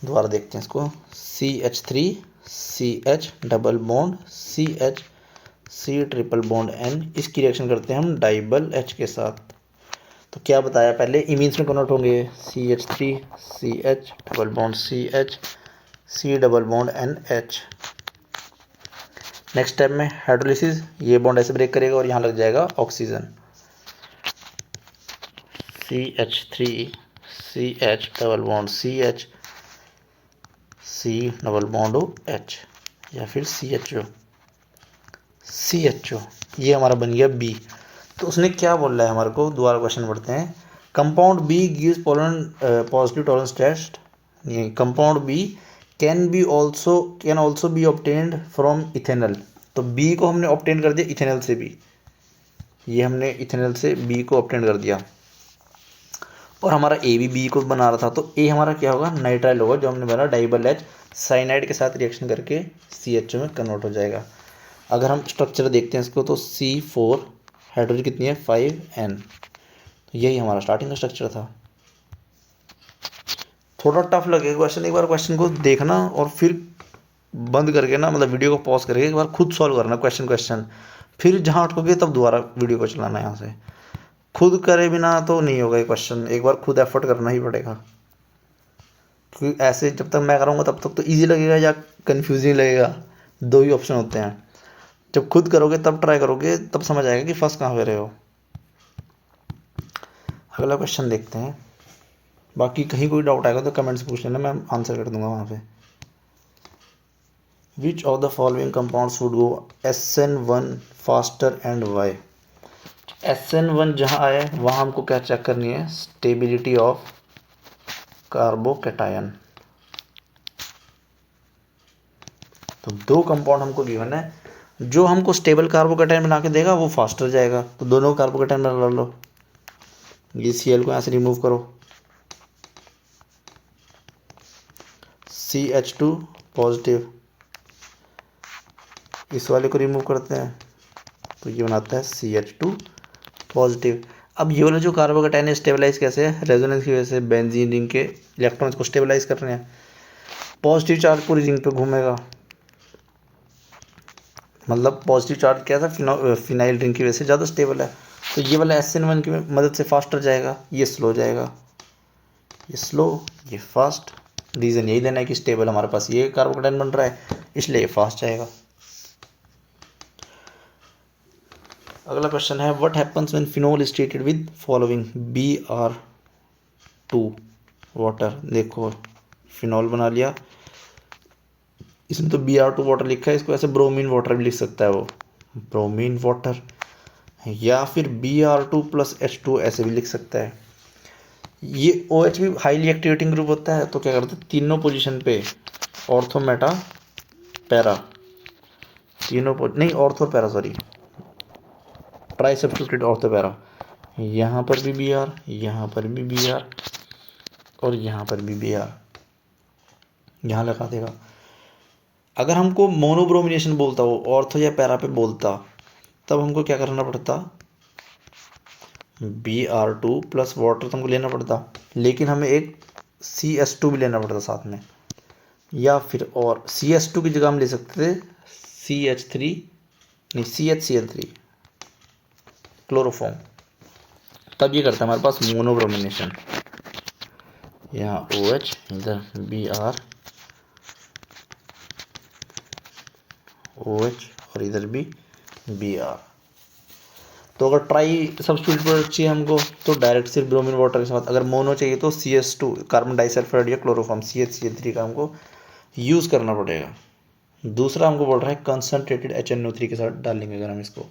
दोबारा देखते हैं इसको, CH3CH double bond CH C triple bond N, इसकी रिएक्शन करते हैं हम डाइबल H के साथ। तो क्या बताया, पहले इमीन्स में कन्वर्ट होंगे, CH3CH double bond CH C double bond NH। Next step में हाइड्रोलिसिस, ये बॉन्ड ऐसे ब्रेक करेगा और यहाँ लग जाएगा oxygen, CH3CH double bond CH C double bond OH, या फिर CHO, ये हमारा बन गया बी। तो उसने क्या बोल रहा है हमारे को, दोबारा क्वेश्चन पढ़ते हैं। Compound B gives positive Tollens test, ये compound B can also be obtained from ethanal, तो बी को हमने ऑब्टेन कर दिया इथेनल से भी, ये हमने इथेनल से बी को ऑब्टेन कर दिया। और हमारा ए भी बी को बना रहा था, तो ए हमारा क्या होगा, नाइट्राइल होगा, जो हमने बना डाइबल एच साइनाइड के साथ रिएक्शन करके CHO में कन्वर्ट हो जाएगा। अगर हम स्ट्रक्चर देखते हैं इसको, तो C4 हाइड्रोजन कितनी है 5N, तो यही हमारा स्टार्टिंग का स्ट्रक्चर था। थोड़ा टफ लगेगा क्वेश्चन, एक बार क्वेश्चन को देखना और फिर बंद करके ना, मतलब वीडियो को पॉज करके एक बार खुद सॉल्व करना क्वेश्चन, फिर जहाँ अटकोगे तब दोबारा वीडियो को चलाना। यहाँ से खुद करे बिना तो नहीं होगा ये क्वेश्चन, एक बार खुद एफर्ट करना ही पड़ेगा, क्योंकि ऐसे जब तक मैं कराऊंगा तब तक तो ईजी लगेगा या कन्फ्यूजिंग लगेगा, दो ही ऑप्शन होते हैं। जब खुद करोगे तब ट्राई करोगे तब समझ आएगा कि फंस कहाँ पे रहे हो। अगला क्वेश्चन देखते हैं, बाकी कहीं कोई डाउट आएगा तो कमेंट्स पूछ लेना, मैं आंसर कर दूंगा वहाँ पे। Which of the following compounds would go SN1 faster and why. SN1 जहाँ आया है वहाँ हमको क्या चेक करनी है, स्टेबिलिटी ऑफ कार्बोकैटायन। तो दो कंपाउंड हमको गिवन है, जो हमको स्टेबल कार्बोकैटायन बना के देगा वो फास्टर जाएगा, तो दोनों कार्बोकैटायन बना लो। ये Cl को यहाँ से रिमूव करो, CH2 पॉजिटिव, इस वाले को रिमूव करते हैं तो ये बनाता है CH2 पॉजिटिव। अब ये वाला जो कार्बोकैटायन है स्टेबलाइज कैसे है, रेजोनेंस की वजह से बेंजीन रिंग के इलेक्ट्रॉन्स को स्टेबलाइज कर रहे हैं, पॉजिटिव चार्ज पूरी रिंग पे घूमेगा, मतलब पॉजिटिव चार्ज क्या था, फिनाइल रिंग की वजह से ज़्यादा स्टेबल है, तो ये वाला SN1 की मदद से फास्टर जाएगा, ये स्लो जाएगा, ये स्लो ये फास्ट। रीज़न यही देना है कि स्टेबल हमारे पास ये कार्बोकैटायन बन रहा है, इसलिए ये फास्ट जाएगा। अगला क्वेश्चन है, what happens when phenol is treated with following Br2 water. देखो फिनोल बना लिया, इसमें तो Br2 वाटर लिखा है, इसको ऐसे ब्रोमीन वाटर भी लिख सकता है वो, ब्रोमीन वाटर, या फिर Br2 + H2 ऐसे भी लिख सकता है। ये OH भी हाईली एक्टिवेटिंग ग्रुप होता है, तो क्या करते हैं तीनों पोजीशन पे ऑर्थो मेटा पैरा, नहीं ortho para sorry, try substituted ortho para, यहाँ पर भी Br, यहाँ पर भी Br और यहाँ पर भी Br, यहाँ लगा देगा। अगर हमको मोनोब्रोमिनेशन बोलता हो ऑर्थो या पैरा पे बोलता, तब हमको क्या करना पड़ता, Br2 + वाटर तो हमको लेना पड़ता, लेकिन हमें एक CS2 भी लेना पड़ता साथ में, या फिर और CS2 की जगह हम ले सकते थे CH3 नहीं CHCl3 क्लोरोफॉर्म, तब ये करता है हमारे पास मोनोब्रोमिनेशन। यहाँ OH, इधर Br OH और इधर भी Br। तो अगर ट्राई सब्स्टिट्यूट प्रोडक्ट चाहिए हमको तो डायरेक्ट सिर्फ ब्रोमीन वाटर के साथ, अगर मोनो चाहिए तो CS2 कार्बन डाइसल्फाइड या क्लोरोफॉर्म CHCl3 का हमको यूज़ करना पड़ेगा। दूसरा हमको बोल रहा है कंसनट्रेटेड HNO3 के साथ डालेंगे अगर हम इसको,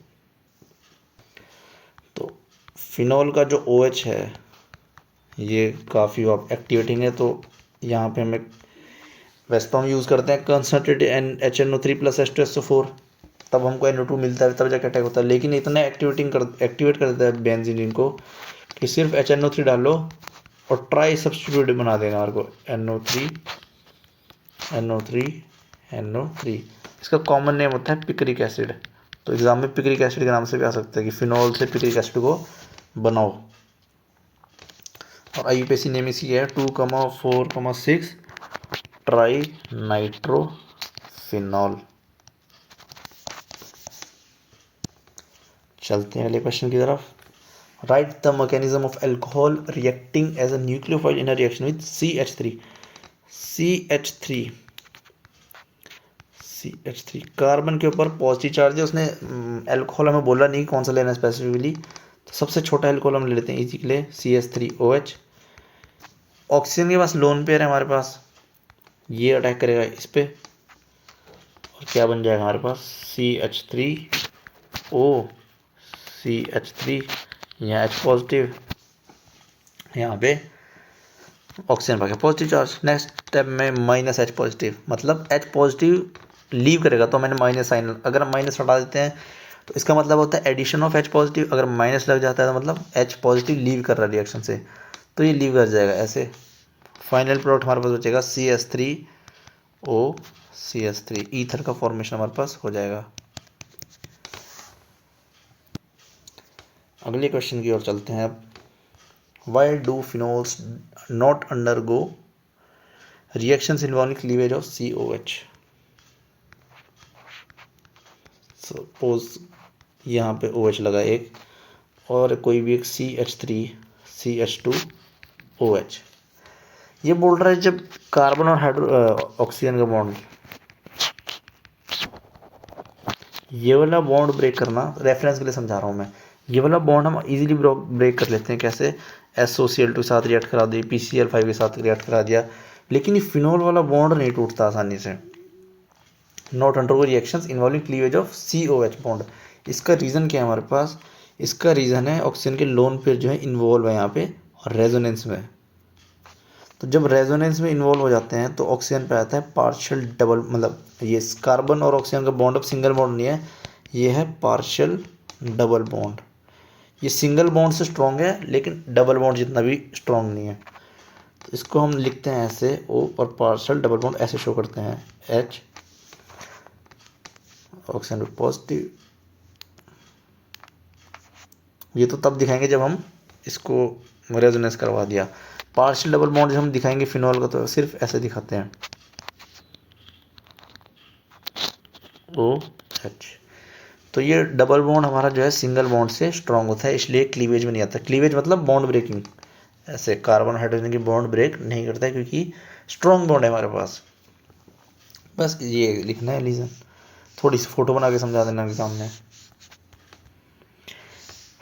तो फिनोल का जो OH है ये काफ़ी एक्टिवेटिंग है, तो यहाँ पे हमें वैसे तो हम यूज़ करते हैं कंसनट्रेटेड HNO3 + H2SO4, तब हमको NO2 मिलता है, तब जाके अटैक होता है, लेकिन इतना एक्टिवेट कर देता है बेंजीन रिंग को कि सिर्फ HNO3 डालो और ट्राई सब्स्टिट्यूट बना देगा हमारे को NO3। इसका कॉमन नेम होता है पिक्रिक एसिड, तो एग्जाम में पिक्रिक एसिड के नाम से भी आ सकता है कि फिनोल से पिक्रिक एसिड को बनाओ। और IUPAC नेम इसकी है 2,4,6 ट्राई नाइट्रोफिनॉल। चलते हैं अगले क्वेश्चन की तरफ। Write the mechanism of alcohol reacting as a nucleophile in a reaction with CH3 carbon के ऊपर पॉजिटिव चार्ज है, उसने अल्कोहल हमें बोला नहीं कौन सा लेना स्पेसिफिकली, तो सबसे छोटा अल्कोहल हम ले लेते हैं इसी के लिए CH3OH। ऑक्सीजन के पास लोन पेयर है हमारे पास, ये अटैक करेगा इस पे और क्या बन जाएगा हमारे पास CH3O CH3, यहाँ H पॉजिटिव, यहाँ पे ऑक्सीजन पाके पॉजिटिव चार्ज। नेक्स्ट स्टेप में -H पॉजिटिव, मतलब H पॉजिटिव लीव करेगा, तो मैंने माइनस साइन, अगर हम माइनस हटा देते हैं तो इसका मतलब होता है एडिशन ऑफ H पॉजिटिव, अगर माइनस लग जाता है तो मतलब H पॉजिटिव लीव कर रहा है रिएक्शन से, तो ये लीव कर जाएगा ऐसे। फाइनल प्रोडक्ट हमारे पास बचेगा CH3O ईथर का फॉर्मेशन हमारे पास हो जाएगा। अगले क्वेश्चन की ओर चलते हैं अब। Why do phenols not undergo reactions involving cleavage of COH। Suppose यहाँ पे OH लगा एक और कोई भी एक CH3CH2OH। ये बोल रहा है जब कार्बन और ऑक्सीजन का बॉन्ड, ये वाला बॉन्ड ब्रेक करना, रेफरेंस के लिए समझा रहा हूँ मैं, ये वाला बॉन्ड हम इजीली ब्रेक कर लेते हैं। कैसे? SOCl2 के साथ रिएक्ट करा दिया, PCl5 के साथ रिएक्ट करा दिया, लेकिन ये फिनोल वाला बॉन्ड नहीं टूटता आसानी से। Not undergo reactions involving cleavage of COH bond. इसका रीज़न क्या है हमारे पास? इसका रीज़न है ऑक्सीजन के लोन पेयर जो है इन्वॉल्व है यहाँ पे और रेजोनेंस में। तो जब रेजोनेंस में इन्वॉल्व हो जाते हैं तो ऑक्सीजन पे आता है पार्शियल डबल, मतलब ये कार्बन और ऑक्सीजन का बॉन्ड अब सिंगल बॉन्ड नहीं है, ये है पार्शियल डबल बॉन्ड। ये सिंगल बॉन्ड से स्ट्रॉन्ग है लेकिन डबल बॉन्ड जितना भी स्ट्रॉन्ग नहीं है। तो इसको हम लिखते हैं ऐसे O और पार्शियल डबल बॉन्ड ऐसे शो करते हैं H, ऑक्सीजन पॉजिटिव। ये तो तब दिखाएंगे जब हम इसको रेजोनेंस करवा दिया। पार्शियल डबल बॉन्ड जब हम दिखाएंगे फिनॉल का तो सिर्फ ऐसे दिखाते हैं OH। तो ये डबल बॉन्ड हमारा जो है सिंगल बॉन्ड से स्ट्रांग होता है, इसलिए क्लीवेज में नहीं आता। क्लीवेज मतलब बॉन्ड ब्रेकिंग, ऐसे कार्बन हाइड्रोजन की बॉन्ड ब्रेक नहीं करता है क्योंकि स्ट्रांग बॉन्ड है हमारे पास। बस ये लिखना है रीजन। थोड़ी सी फोटो बना के समझा देना एग्जाम में।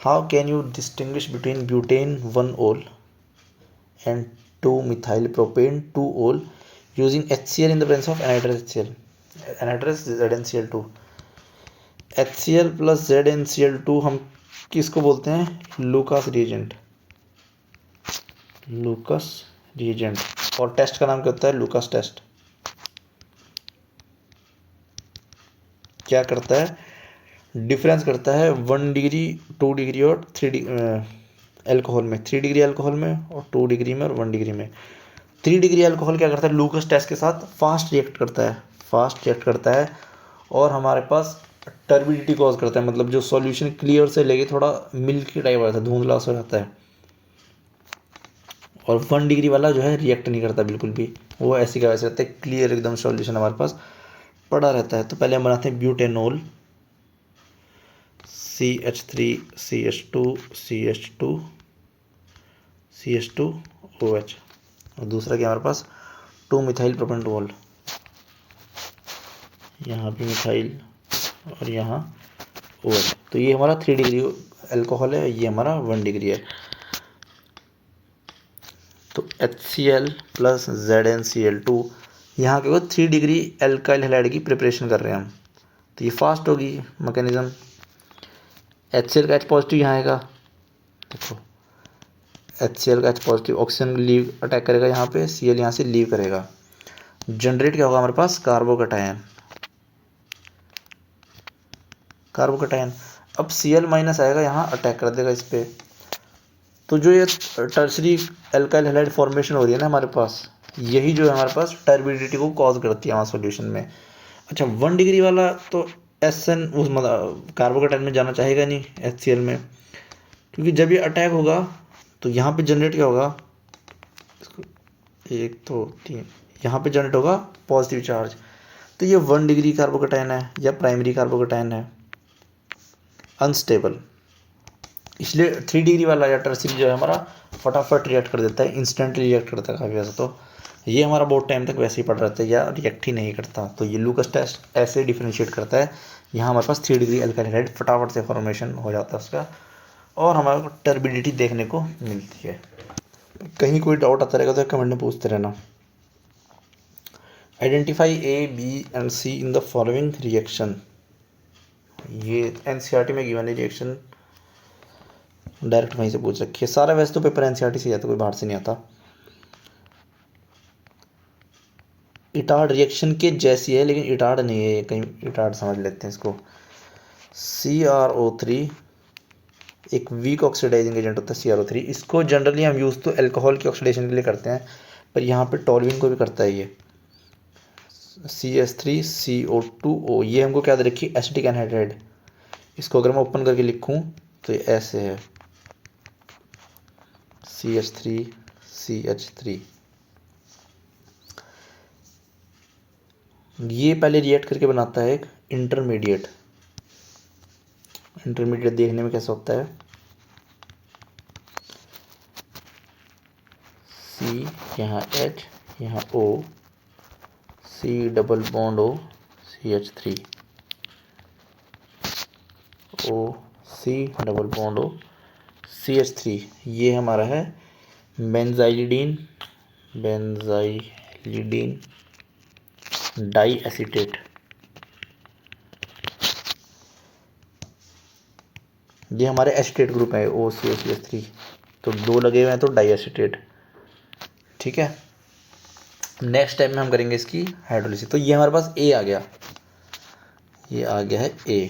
How can you distinguish between butane 1-ol and 2-methyl-propane 2-ol using HCl in the presence of anhydrous HCl, anhydrous ZnCl2। HCl plus ZnCl2 हम किसको बोलते हैं? Lucas reagent. Lucas reagent. और टेस्ट का नाम क्या होता है? Lucas test. क्या करता है? डिफरेंस करता है 1 डिग्री, 2 डिग्री और 3 डिग्री एल्कोहल में, 3 डिग्री एल्कोहल में और 2 डिग्री में और 1 डिग्री में। 3 डिग्री एल्कोहल क्या करता है? लूकास टेस्ट के साथ फास्ट रिएक्ट करता है और हमारे पास टर्बिडिटी कॉज करता है, मतलब जो सॉल्यूशन क्लियर से लेके थोड़ा मिल्की टाइप आता है, धुंधला सा रहता है। और 1 डिग्री वाला जो है रिएक्ट नहीं करता बिल्कुल भी, वो ऐसी का वैसे रहता है, क्लियर एकदम सॉल्यूशन हमारे पास पड़ा रहता है। तो पहले हम बनाते हैं ब्यूटेनॉल, CH3CH2OH, और दूसरा क्या हमारे पास? 2-methyl-propane-2-ol। यहाँ भी मिथाइल और यहाँ OH। तो ये हमारा 3 डिग्री एल्कोहल है, ये हमारा 1 डिग्री है। तो HCl प्लस ZnCl2, यहाँ के वो 3 डिग्री एल्काइल हैलाइड की प्रिपरेशन कर रहे हैं हम, तो ये फास्ट होगी मैकेनिज्म। HCl का H पॉजिटिव यहाँ आएगा, देखो HCl का H positive, oxygen leave attack करेगा यहाँ पे, Cl यहाँ से लीव करेगा, जनरेट क्या होगा हमारे पास? कार्बोकैटायन। अब Cl माइनस आएगा यहाँ, अटैक कर देगा इस पर। तो जो ये टर्सरी एल्काइल हैलाइड फॉर्मेशन हो रही है ना हमारे पास, यही जो है हमारे पास टर्बिडिटी को कॉज करती है हमारे सॉल्यूशन में। अच्छा 1 डिग्री वाला तो SN उस मतलब कार्बोकैटायन में जाना चाहेगा नहीं HCl में, क्योंकि जब ये अटैक होगा तो यहाँ पे जनरेट क्या होगा? 1 2 3, यहाँ पे जनरेट होगा पॉजिटिव चार्ज। तो ये 1 डिग्री कार्बोकैटायन है या प्राइमरी कार्बोकैटायन है, अनस्टेबल, इसलिए 3 डिग्री वाला या टर्सरी जो है हमारा फटाफट रिएक्ट कर देता है, इंस्टेंटली रिएक्ट करता है काफ़ी वैसे। तो ये हमारा बहुत टाइम तक वैसे ही पड़ रहता है या रिएक्ट ही नहीं करता। तो ये लूकास टेस्ट ऐसे डिफरेंशिएट करता है। यहाँ हमारे पास 3 डिग्री एल्काइल हैलाइड फटाफट से फॉर्मेशन हो जाता है उसका, और हमारे को टर्बिडिटी देखने को मिलती है। कहीं कोई डाउट आता रहेगा तो कमेंट में पूछते रहना। Identify A, B and C in the following reaction. ये NCERT में गिवन है रिएक्शन, डायरेक्ट वहीं से पूछ रखी है। सारा वैसे तो पेपर NCERT से आता, कोई बाहर से नहीं आता। इटार्ड रिएक्शन के जैसी है लेकिन इटार्ड नहीं है, कहीं इटार्ड समझ लेते हैं इसको। CrO3 एक वीक ऑक्सीडाइजिंग एजेंट होता है CrO3। इसको जनरली हम यूज़ तो अल्कोहल की ऑक्सीडेशन के लिए करते हैं, पर यहाँ पे टॉल्यूइन को भी करता है ये। CH3CO2O, ये हमको क्या दे रखी, एसिटिक एनहाइड्राइड। इसको अगर मैं ओपन करके लिखूँ तो ये ऐसे है, CH3CH3। ये पहले रिएक्ट करके बनाता है एक इंटरमीडिएट। इंटरमीडिएट देखने में कैसा होता है, C यहाँ H यहाँ O, C double bond O, CH3 O, C double bond O, CH3। ये हमारा है बेंजाइलिडीन डाई एसीटेट। ये हमारे एसीटेट ग्रुप है OCOCH3, तो 2 लगे हुए हैं तो डाई एसीटेट। ठीक है, नेक्स्ट स्टेप में हम करेंगे इसकी हाइड्रोलिसिस। तो ये हमारे पास A आ गया, ये आ गया है A।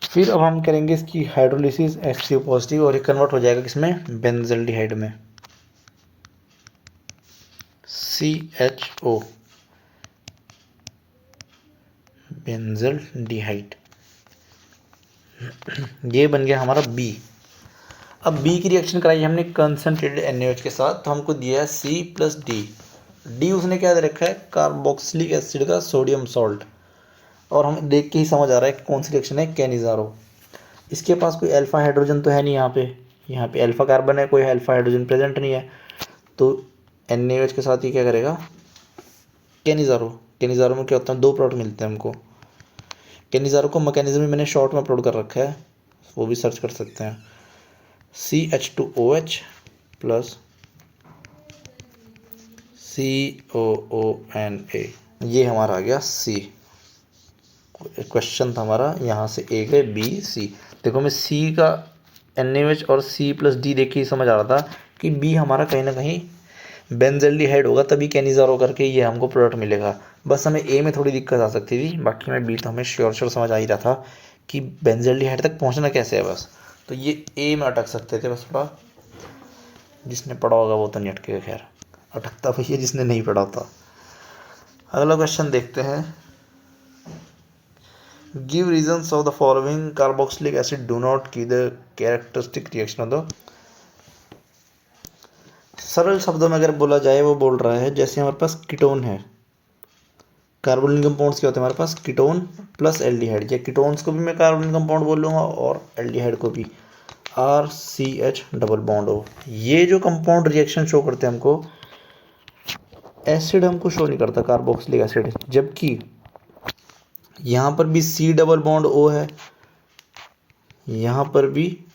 फिर अब हम करेंगे इसकी हाइड्रोलिसिस H3O पॉजिटिव, और ये कन्वर्ट हो जाएगा किसमें, बेंजल्डिहाइड में, CHO बेंजल्डिहाइड। ये बन गया हमारा B। अब B की रिएक्शन कराई हमने कंसंट्रेटेड NaOH के साथ, तो हमको दिया है C+D। D उसने क्या दे रखा है, कार्बोक्सिलिक एसिड का सोडियम सॉल्ट, और हम देख के ही समझ आ रहा है कि कौन सी रिएक्शन है, कैनिज़ारो। इसके पास कोई अल्फा हाइड्रोजन तो है नहीं, यहाँ पे अल्फा कार्बन है, कोई अल्फा हाइड्रोजन प्रेजेंट नहीं है, तो NaOH के साथ ही क्या करेगा, कैनिज़ारो। कैनिज़ारो में क्या होता है, 2 प्रोडक्ट मिलते हैं हमको। कैनिज़ारो को मैकेनिज्म भी मैंने शॉर्ट में अपलोड कर रखा है, वो भी सर्च कर सकते हैं। CH2OH प्लस COONA, ये हमारा आ गया C। क्वेश्चन था हमारा यहाँ से A गए B C। देखो मैं C का NaOH और C+D देख के ही समझ आ रहा था कि B हमारा कहीं ना कहीं बेंजल्डिहाइड होगा, तभी कैनिज़ारो करके ये हमको प्रोडक्ट मिलेगा। बस हमें A में थोड़ी दिक्कत आ सकती थी, बाकी में B तो हमें श्योर समझ आ ही रहा था कि बेंजल्डिहाइड तक पहुंचना कैसे है। बस तो ये A में अटक सकते थे, बस थोड़ा जिसने पढ़ा होगा वो तो नहीं अटकेगा, खैर अटकता भैया जिसने नहीं पढ़ा था। अगला क्वेश्चन देखते हैं, give reasons of the following carboxylic acid do not give the characteristic reaction of the. सरल शब्दों में अगर बोला जाए, वो बोल रहा है जैसे हमारे पास कीटोन है, कार्बोनिल कंपाउंड्स क्या होते हैं हमारे पास, कीटोन प्लस एल्डिहाइड, या कीटोन्स को भी मैं कार्बोनिल कंपाउंड बोल लूँगा और एल्डिहाइड को भी RCH डबल बॉन्ड O। ये जो कंपाउंड रिएक्शन शो करते हैं हमको, एसिड हमको शो नहीं करता कार्बोक्सिलिक एसिड, जबकि यहाँ पर भी C डबल बॉन्ड O है, यहाँ पर भी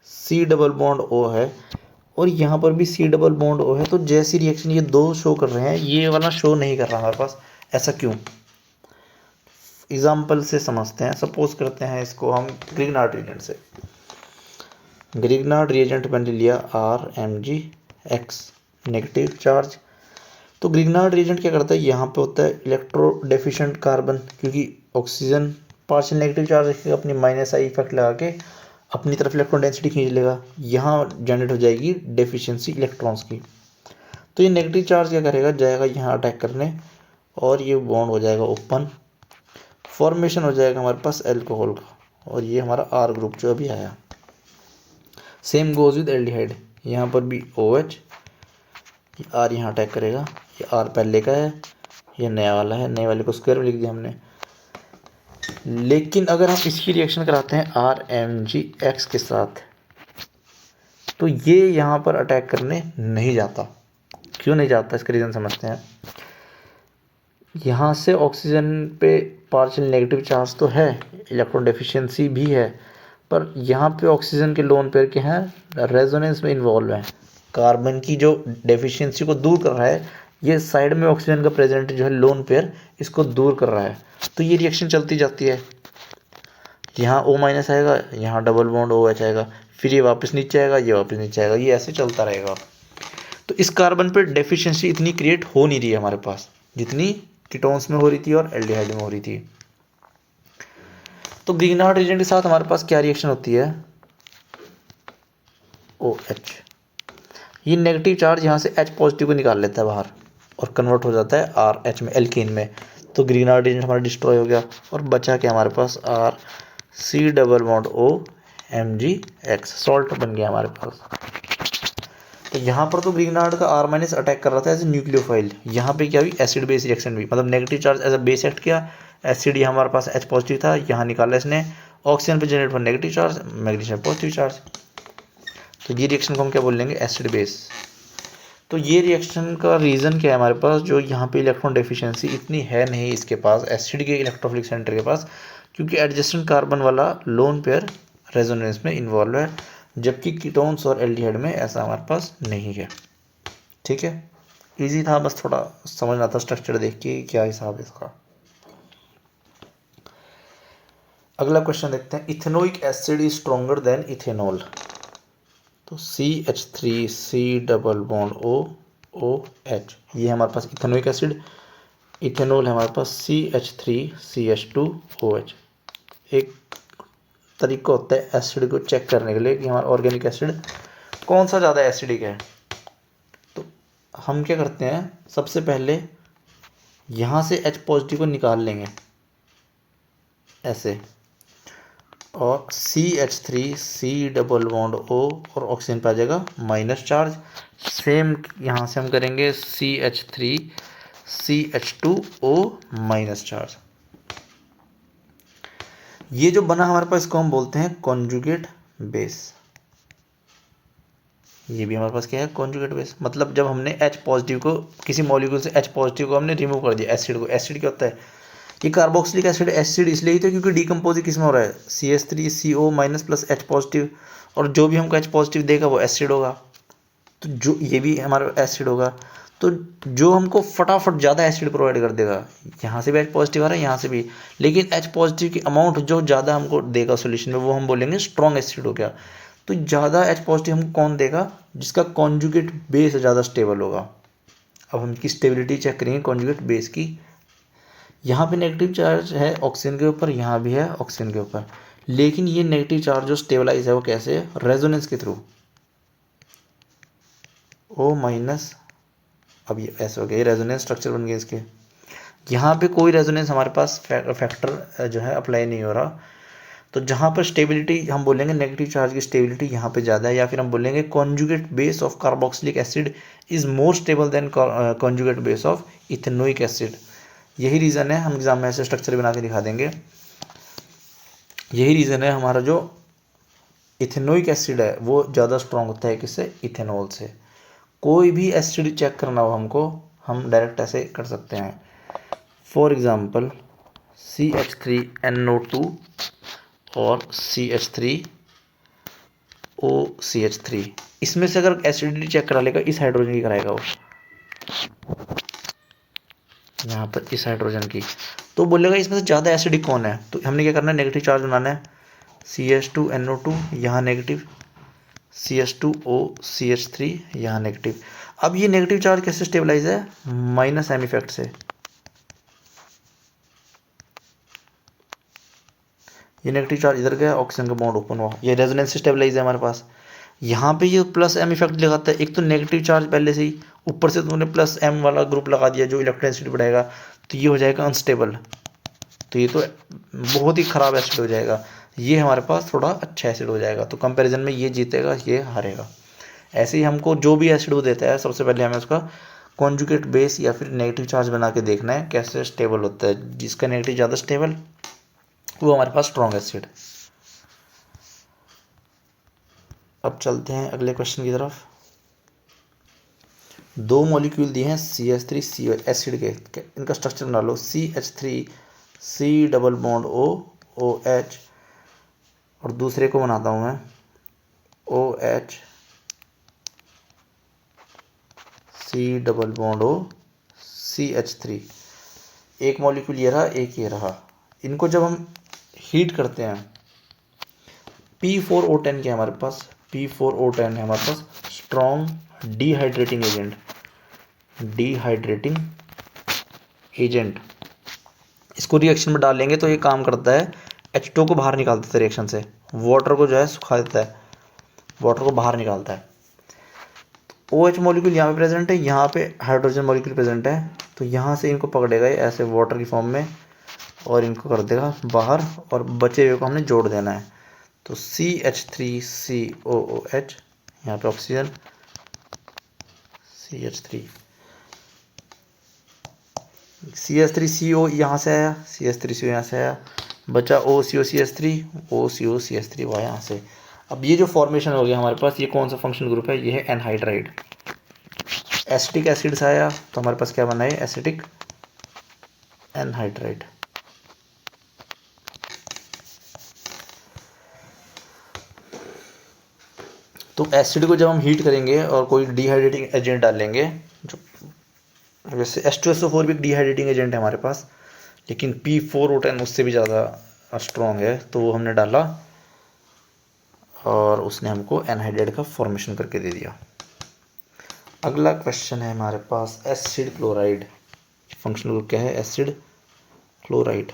C डबल बॉन्ड O है, और यहाँ पर भी C डबल बॉन्ड O है। तो जैसी रिएक्शन ये 2 शो कर रहे हैं, ये वाला शो नहीं कर रहा हमारे पास, ऐसा क्यों? एग्जाम्पल से समझते हैं। सपोज करते हैं इसको हम ग्रिग्नार्ड रिएजेंट से। ग्रिग्नार्ड रिएजेंट मैंने लिया RMgX, नेगेटिव चार्ज। तो ग्रिग्नार्ड रिएजेंट क्या करता है, यहाँ पे होता है इलेक्ट्रो डेफिशिएंट कार्बन, क्योंकि ऑक्सीजन पार्शियल नेगेटिव चार्ज रखेगा, अपनी -I इफेक्ट लगा के अपनी तरफ इलेक्ट्रॉन डेंसिटी खींच लेगा, यहाँ जनरेट हो जाएगी डेफिशिएंसी इलेक्ट्रॉन्स की। तो ये नेगेटिव चार्ज क्या करेगा, जाएगा यहाँ अटैक करने, और ये बॉन्ड हो जाएगा ओपन, फॉर्मेशन हो जाएगा हमारे पास एल्कोहल का, और ये हमारा R ग्रुप जो अभी आया। सेम गोज विद एल्डिहाइड, यहाँ पर भी OH, ये R यहाँ अटैक करेगा, ये R पहले का है, ये नया वाला है, नए वाले को स्क्वायर में लिख दिया हमने। लेकिन अगर हम इसकी रिएक्शन कराते हैं RMgX के साथ, तो ये यहाँ पर अटैक करने नहीं जाता। क्यों नहीं जाता, इसका रीज़न समझते हैं। यहाँ से ऑक्सीजन पे पार्शियल नेगेटिव चार्ज तो है, इलेक्ट्रॉन डेफिशिएंसी भी है, पर यहाँ पे ऑक्सीजन के लोन पेयर के हैं रेजोनेंस में इन्वॉल्व हैं, कार्बन की जो डेफिशिएंसी को दूर कर रहा है, ये साइड में ऑक्सीजन का प्रेजेंट जो है लोन पेयर, इसको दूर कर रहा है। तो ये रिएक्शन चलती जाती है, यहाँ O- आएगा, यहाँ डबल बॉन्ड OH आएगा, फिर ये वापस नीचे आएगा, ये वापस नीचे आएगा, ये ऐसे चलता रहेगा। तो इस कार्बन पर डेफिशिएंसी इतनी क्रिएट हो नहीं रही है हमारे पास, जितनी कीटोन्स में हो रही थी और एल्डिहाइड में हो रही थी। तो ग्रीनहार्ड एजेंट के साथ हमारे पास क्या रिएक्शन होती है, OH। ये नेगेटिव चार्ज यहाँ से H पॉजिटिव को निकाल लेता है बाहर और कन्वर्ट हो जाता है RH में, एल्केन में। तो ग्रीनहार्ड एजेंट हमारा डिस्ट्रॉय हो गया और बचा क्या हमारे पास, RC double bond OMgX, salt बन गया हमारे पास। तो यहाँ पर तो ग्रीनहार्ड का R- अटैक कर रहा था एज ए न्यूक्लियोफाइल, यहाँ पे क्या हुई, एसिड बेस रिएक्शन हुई, मतलब negative charge as a base act किया, एसिड यहाँ हमारे पास H पॉजिटिव था, यहाँ निकाला इसने, ऑक्सीजन पे जनरेट हुआ negative charge, magnesium positive charge. तो ये रिएक्शन को हम क्या बोल लेंगे, एसिड बेस। तो ये रिएक्शन का रीज़न क्या है हमारे पास, जो यहाँ पे इलेक्ट्रॉन डेफिशिएंसी इतनी है नहीं इसके पास, एसिड के इलेक्ट्रोफिलिक सेंटर के पास, क्योंकि एडजेसेंट कार्बन वाला लोन पेयर रेजोनेंस में इन्वॉल्व है, जबकि कीटोन्स और एल्डिहाइड में ऐसा हमारे पास नहीं है। ठीक है, इजी था, बस थोड़ा समझना था स्ट्रक्चर देख के क्या हिसाब है इसका। अगला क्वेश्चन देखते हैं, ethanoic acid is stronger than ethanol. तो CH3C डबल बॉन्ड OH, ये हमारे पास इथेनोइक एसिड, इथेनॉल है हमारे पास CH3CH2OH। एक तरीका होता है एसिड को चेक करने के लिए कि हमारा ऑर्गेनिक एसिड कौन सा ज़्यादा एसिडिक है। तो हम क्या करते हैं, सबसे पहले यहाँ से H पॉजिटिव को निकाल लेंगे ऐसे, और CH3C डबल बॉन्ड O और ऑक्सीजन पे आ जाएगा माइनस चार्ज। सेम यहाँ से हम करेंगे CH3CH2O माइनस चार्ज। ये जो बना हमारे पास इसको हम बोलते हैं कॉन्जुगेट बेस। ये भी हमारे पास क्या है, कॉन्जुगेट बेस। मतलब जब हमने H पॉजिटिव को, किसी मॉलिक्यूल से H पॉजिटिव को हमने रिमूव कर दिया, एसिड को, एसिड क्या होता है, ये कार्बोक्सिलिक एसिड एसिड इसलिए ही तो क्योंकि डीकम्पोज किस में हो रहा है, CH3CO minus plus H positive, और जो भी हमको H पॉजिटिव देगा वो एसिड होगा। तो जो ये भी हमारा एसिड होगा, तो जो हमको फटाफट ज़्यादा एसिड प्रोवाइड कर देगा, यहाँ से भी H पॉजिटिव आ रहा है, यहाँ से भी, लेकिन H पॉजिटिव की अमाउंट जो ज़्यादा हमको देगा सोल्यूशन में, वो हम बोलेंगे स्ट्रॉन्ग एसिड हो गया। तो ज़्यादा H पॉजिटिव हमको कौन देगा, जिसका कॉन्जुगेट बेस ज़्यादा स्टेबल होगा। अब हम इसकी स्टेबिलिटी चेक करेंगे कॉन्जुगेट बेस की। यहाँ पे नेगेटिव चार्ज है ऑक्सीजन के ऊपर, यहाँ भी है ऑक्सीजन के ऊपर, लेकिन ये नेगेटिव चार्ज जो स्टेबलाइज है वो कैसे है, रेजोनेंस के थ्रू, O माइनस। अब ये ऐसे हो गया, ये रेजोनेंस स्ट्रक्चर बन गया इसके। यहाँ पे कोई रेजोनेंस हमारे पास फैक्टर जो है अप्लाई नहीं हो रहा। तो जहाँ पर स्टेबिलिटी हम बोलेंगे नेगेटिव चार्ज की स्टेबिलिटी यहाँ पे ज़्यादा है, या फिर हम बोलेंगे conjugate base of carboxylic acid is more stable then conjugate base of ethanoic acid. यही रीज़न है, हम एग्जाम में ऐसे स्ट्रक्चर बना के दिखा देंगे। यही रीज़न है हमारा जो इथेनोइक एसिड है वो ज़्यादा स्ट्रॉन्ग होता है किससे, इथेनॉल से। कोई भी एसिड चेक करना हो हमको, हम डायरेक्ट ऐसे कर सकते हैं। फॉर एग्ज़ाम्पल CH3NO2 और CH3OCH3, इसमें से अगर एसिडिटी चेक करा लेगा, इस हाइड्रोजन की कराएगा वो, यहाँ पर इस हाइड्रोजन की, तो बोलेगा इसमें से ज़्यादा एसिडिक कौन है। तो हमने क्या करना है, नेगेटिव चार्ज बनाना है, CH2NO2 यहाँ नेगेटिव, CH2OCH3 यहाँ नेगेटिव। अब ये नेगेटिव चार्ज कैसे स्टेबलाइज है, माइनस एम इफेक्ट से। ये नेगेटिव चार्ज इधर गया, ऑक्सीजन का बॉन्ड ओपन हुआ, ये रेजोनेंस से स्टेबलाइज है हमारे पास। यहाँ पे ये प्लस एम इफेक्ट लगाता है, एक तो नेगेटिव चार्ज पहले से ही, ऊपर से तुमने प्लस एम वाला ग्रुप लगा दिया जो इलेक्ट्रोनेसिटी बढ़ाएगा, तो ये हो जाएगा अनस्टेबल। तो ये तो बहुत ही ख़राब एसिड हो जाएगा, ये हमारे पास थोड़ा अच्छा एसिड हो जाएगा। तो कंपैरिजन में ये जीतेगा, ये हारेगा। ऐसे ही हमको जो भी एसिड वो देता है, सबसे पहले हमें उसका कॉन्जुगेट बेस या फिर नेगेटिव चार्ज बना के देखना है कैसे स्टेबल होता है। जिसका नेगेटिव ज़्यादा स्टेबल, वो हमारे पास स्ट्रॉन्ग एसिड। अब चलते हैं अगले क्वेश्चन की तरफ। दो मॉलिक्यूल दिए हैं CH3CO एसिड के, इनका स्ट्रक्चर बना लो। CH3C डबल बॉन्ड OH, और दूसरे को बनाता हूँ मैं OH C double bond CH3। एक मॉलिक्यूल ये रहा, एक ये रहा। इनको जब हम हीट करते हैं, P4O10 के हमारे पास, P4O10 है हमारे पास स्ट्रॉन्ग डिहाइड्रेटिंग एजेंट। इसको रिएक्शन में डालेंगे तो ये काम करता है H2 को बाहर निकाल देता है रिएक्शन से, वाटर को जो है सुखा देता है, वाटर को बाहर निकालता है। OH मॉलिक्यूल यहाँ पे प्रेजेंट है, यहाँ पे हाइड्रोजन मॉलिक्यूल प्रेजेंट है, तो यहाँ से इनको पकड़ेगा ये ऐसे वाटर की फॉर्म में और इनको कर देगा बाहर, और बचे हुए को हमने जोड़ देना है। तो CH3COOH, यहाँ पे ऑक्सीजन, CH3CO यहाँ से आया, CH3CO यहाँ से आया, बचा OCOCH3 वह यहाँ से। अब ये जो फॉर्मेशन हो गया हमारे पास, ये कौन सा फंक्शनल ग्रुप है, ये है एनहाइड्राइड। एसिटिक एसिड से आया तो हमारे पास क्या बना है, एसिटिक एनहाइड्राइड। तो एसिड को जब हम हीट करेंगे और कोई डिहाइड्रेटिंग एजेंट डालेंगे, जो वैसे H2SO4 भी एक डिहाइड्रेटिंग एजेंट है हमारे पास, लेकिन P4O10 उससे भी ज़्यादा स्ट्रॉन्ग है, तो वो हमने डाला और उसने हमको एनहाइड्राइड का फॉर्मेशन करके दे दिया। अगला क्वेश्चन है हमारे पास एसिड क्लोराइड। फंक्शनल ग्रुप क्या है, एसिड क्लोराइड।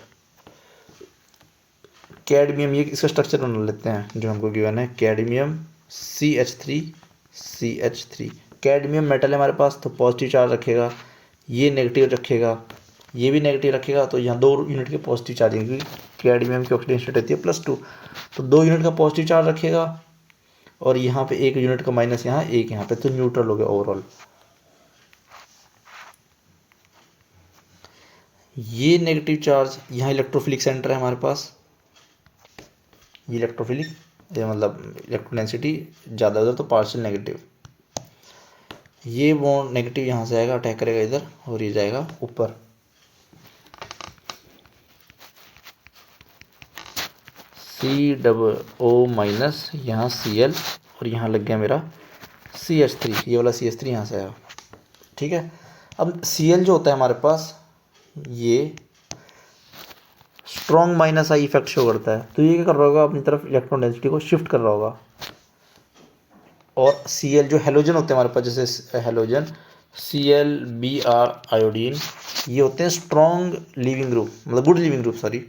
कैडमियम, ये इसका स्ट्रक्चर बना लेते हैं जो हमको गिवन है, कैडमियम CH3। कैडमियम मेटल है हमारे पास, तो पॉजिटिव चार्ज रखेगा, ये नेगेटिव रखेगा, ये भी नेगेटिव रखेगा, तो यहाँ 2 यूनिट के पॉजिटिव चार्ज, क्योंकि कैडमियम की ऑक्सीडेशन स्टेट रहती है +2, तो 2 यूनिट का पॉजिटिव चार्ज रखेगा, और यहाँ पे 1 यूनिट का माइनस, यहाँ 1 यहाँ पे, तो न्यूट्रल हो गया ओवरऑल। ये नेगेटिव चार्ज, यहाँ इलेक्ट्रोफिलिक सेंटर है हमारे पास, ये इलेक्ट्रोफिलिक, ये मतलब इलेक्ट्रोडेंसिटी ज़्यादा उधर, तो पार्शियल नेगेटिव। ये बॉन्ड नेगेटिव यहाँ से आएगा, अटैक करेगा इधर, और ये जाएगा ऊपर। COO-, यहाँ Cl, और यहाँ लग गया मेरा CH3, ये वाला CH3 यहाँ से आया। ठीक है, अब Cl जो होता है हमारे पास, ये स्ट्रॉन्ग -I इफेक्ट शो करता है, तो ये क्या कर रहा होगा, अपनी तरफ इलेक्ट्रॉन डेंसिटी को शिफ्ट कर रहा होगा। और Cl जो हेलोजन होते हैं हमारे पास, जैसे हेलोजन ClBr आयोडीन, ये होते हैं स्ट्रॉन्ग लिविंग ग्रुप, मतलब गुड लिविंग ग्रुप, सॉरी।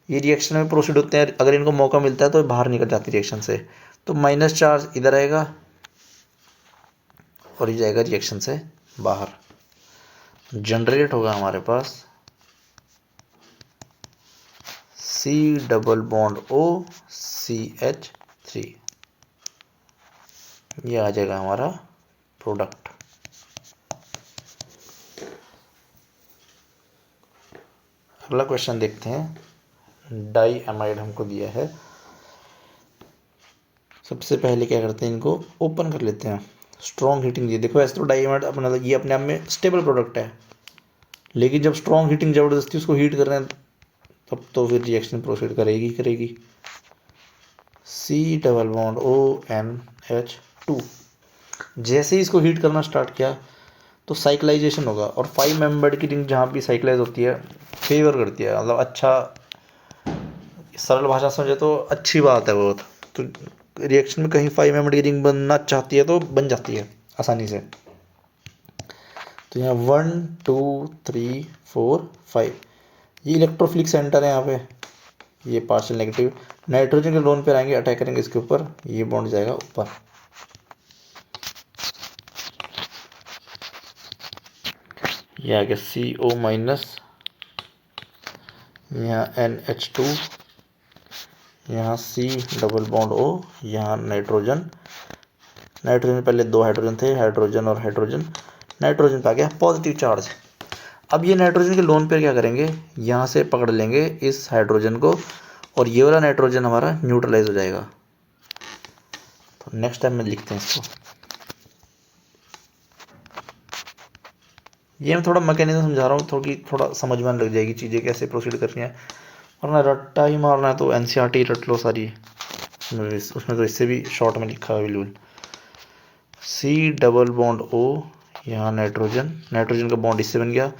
ये रिएक्शन में प्रोसीड होते हैं, अगर इनको मौका मिलता है तो बाहर निकल जाती है रिएक्शन से, तो माइनस चार्ज इधर आएगा और ये जाएगा रिएक्शन से बाहर, जनरेट होगा हमारे पास C+O CH3, ये आ जाएगा हमारा प्रोडक्ट। अगला क्वेश्चन देखते हैं, डाई अमाइड हमको दिया है। सबसे पहले क्या करते हैं, इनको ओपन कर लेते हैं, स्ट्रॉन्ग हीटिंग। ये देखो, ऐसे तो डाई अमाइड अपना, ये अपने आप में स्टेबल प्रोडक्ट है, लेकिन जब स्ट्रॉन्ग हीटिंग ज़बरदस्ती उसको हीट कर रहे हैं, तब तो फिर रिएक्शन प्रोसीड करेगी। C+ONH2, जैसे ही इसको हीट करना स्टार्ट किया तो साइक्लाइजेशन होगा, और 5 मेंबर्ड की रिंग जहाँ भी साइक्लाइज होती है फेवर करती है, मतलब अच्छा, सरल भाषा समझे तो अच्छी बात है बहुत। तो रिएक्शन में कहीं 5 मेंबर्ड की रिंग बनना चाहती है तो बन जाती है आसानी से। तो यहाँ 1 2 3 4 5, ये इलेक्ट्रोफिलिक सेंटर है यहाँ पे, ये पार्शियल नेगेटिव। नाइट्रोजन के लोन पे आएंगे, अटैक करेंगे इसके ऊपर, ये बॉन्ड जाएगा ऊपर। ये आ गया CO-, यहाँ NH2, यहाँ C+O, यहाँ नाइट्रोजन पहले 2 हाइड्रोजन थे, हाइड्रोजन और हाइड्रोजन, नाइट्रोजन पे आ गया पॉजिटिव चार्ज। अब ये नाइट्रोजन के लोन पे क्या करेंगे, यहाँ से पकड़ लेंगे इस हाइड्रोजन को, और ये वाला नाइट्रोजन हमारा न्यूट्रलाइज हो जाएगा। तो नेक्स्ट टाइम में लिखते हैं इसको। ये मैं थोड़ा मैकेनिज्म समझा रहा हूँ, थोड़ा समझ में लग जाएगी चीज़ें कैसे प्रोसीड करनी है, और ना रट्टा ही मारना है तो NCERT रट लो सारी, उसमें तो इससे भी शॉर्ट में लिखा है बिल्कुल। C+O, यहाँ नाइट्रोजन का बॉन्ड इससे बन गया,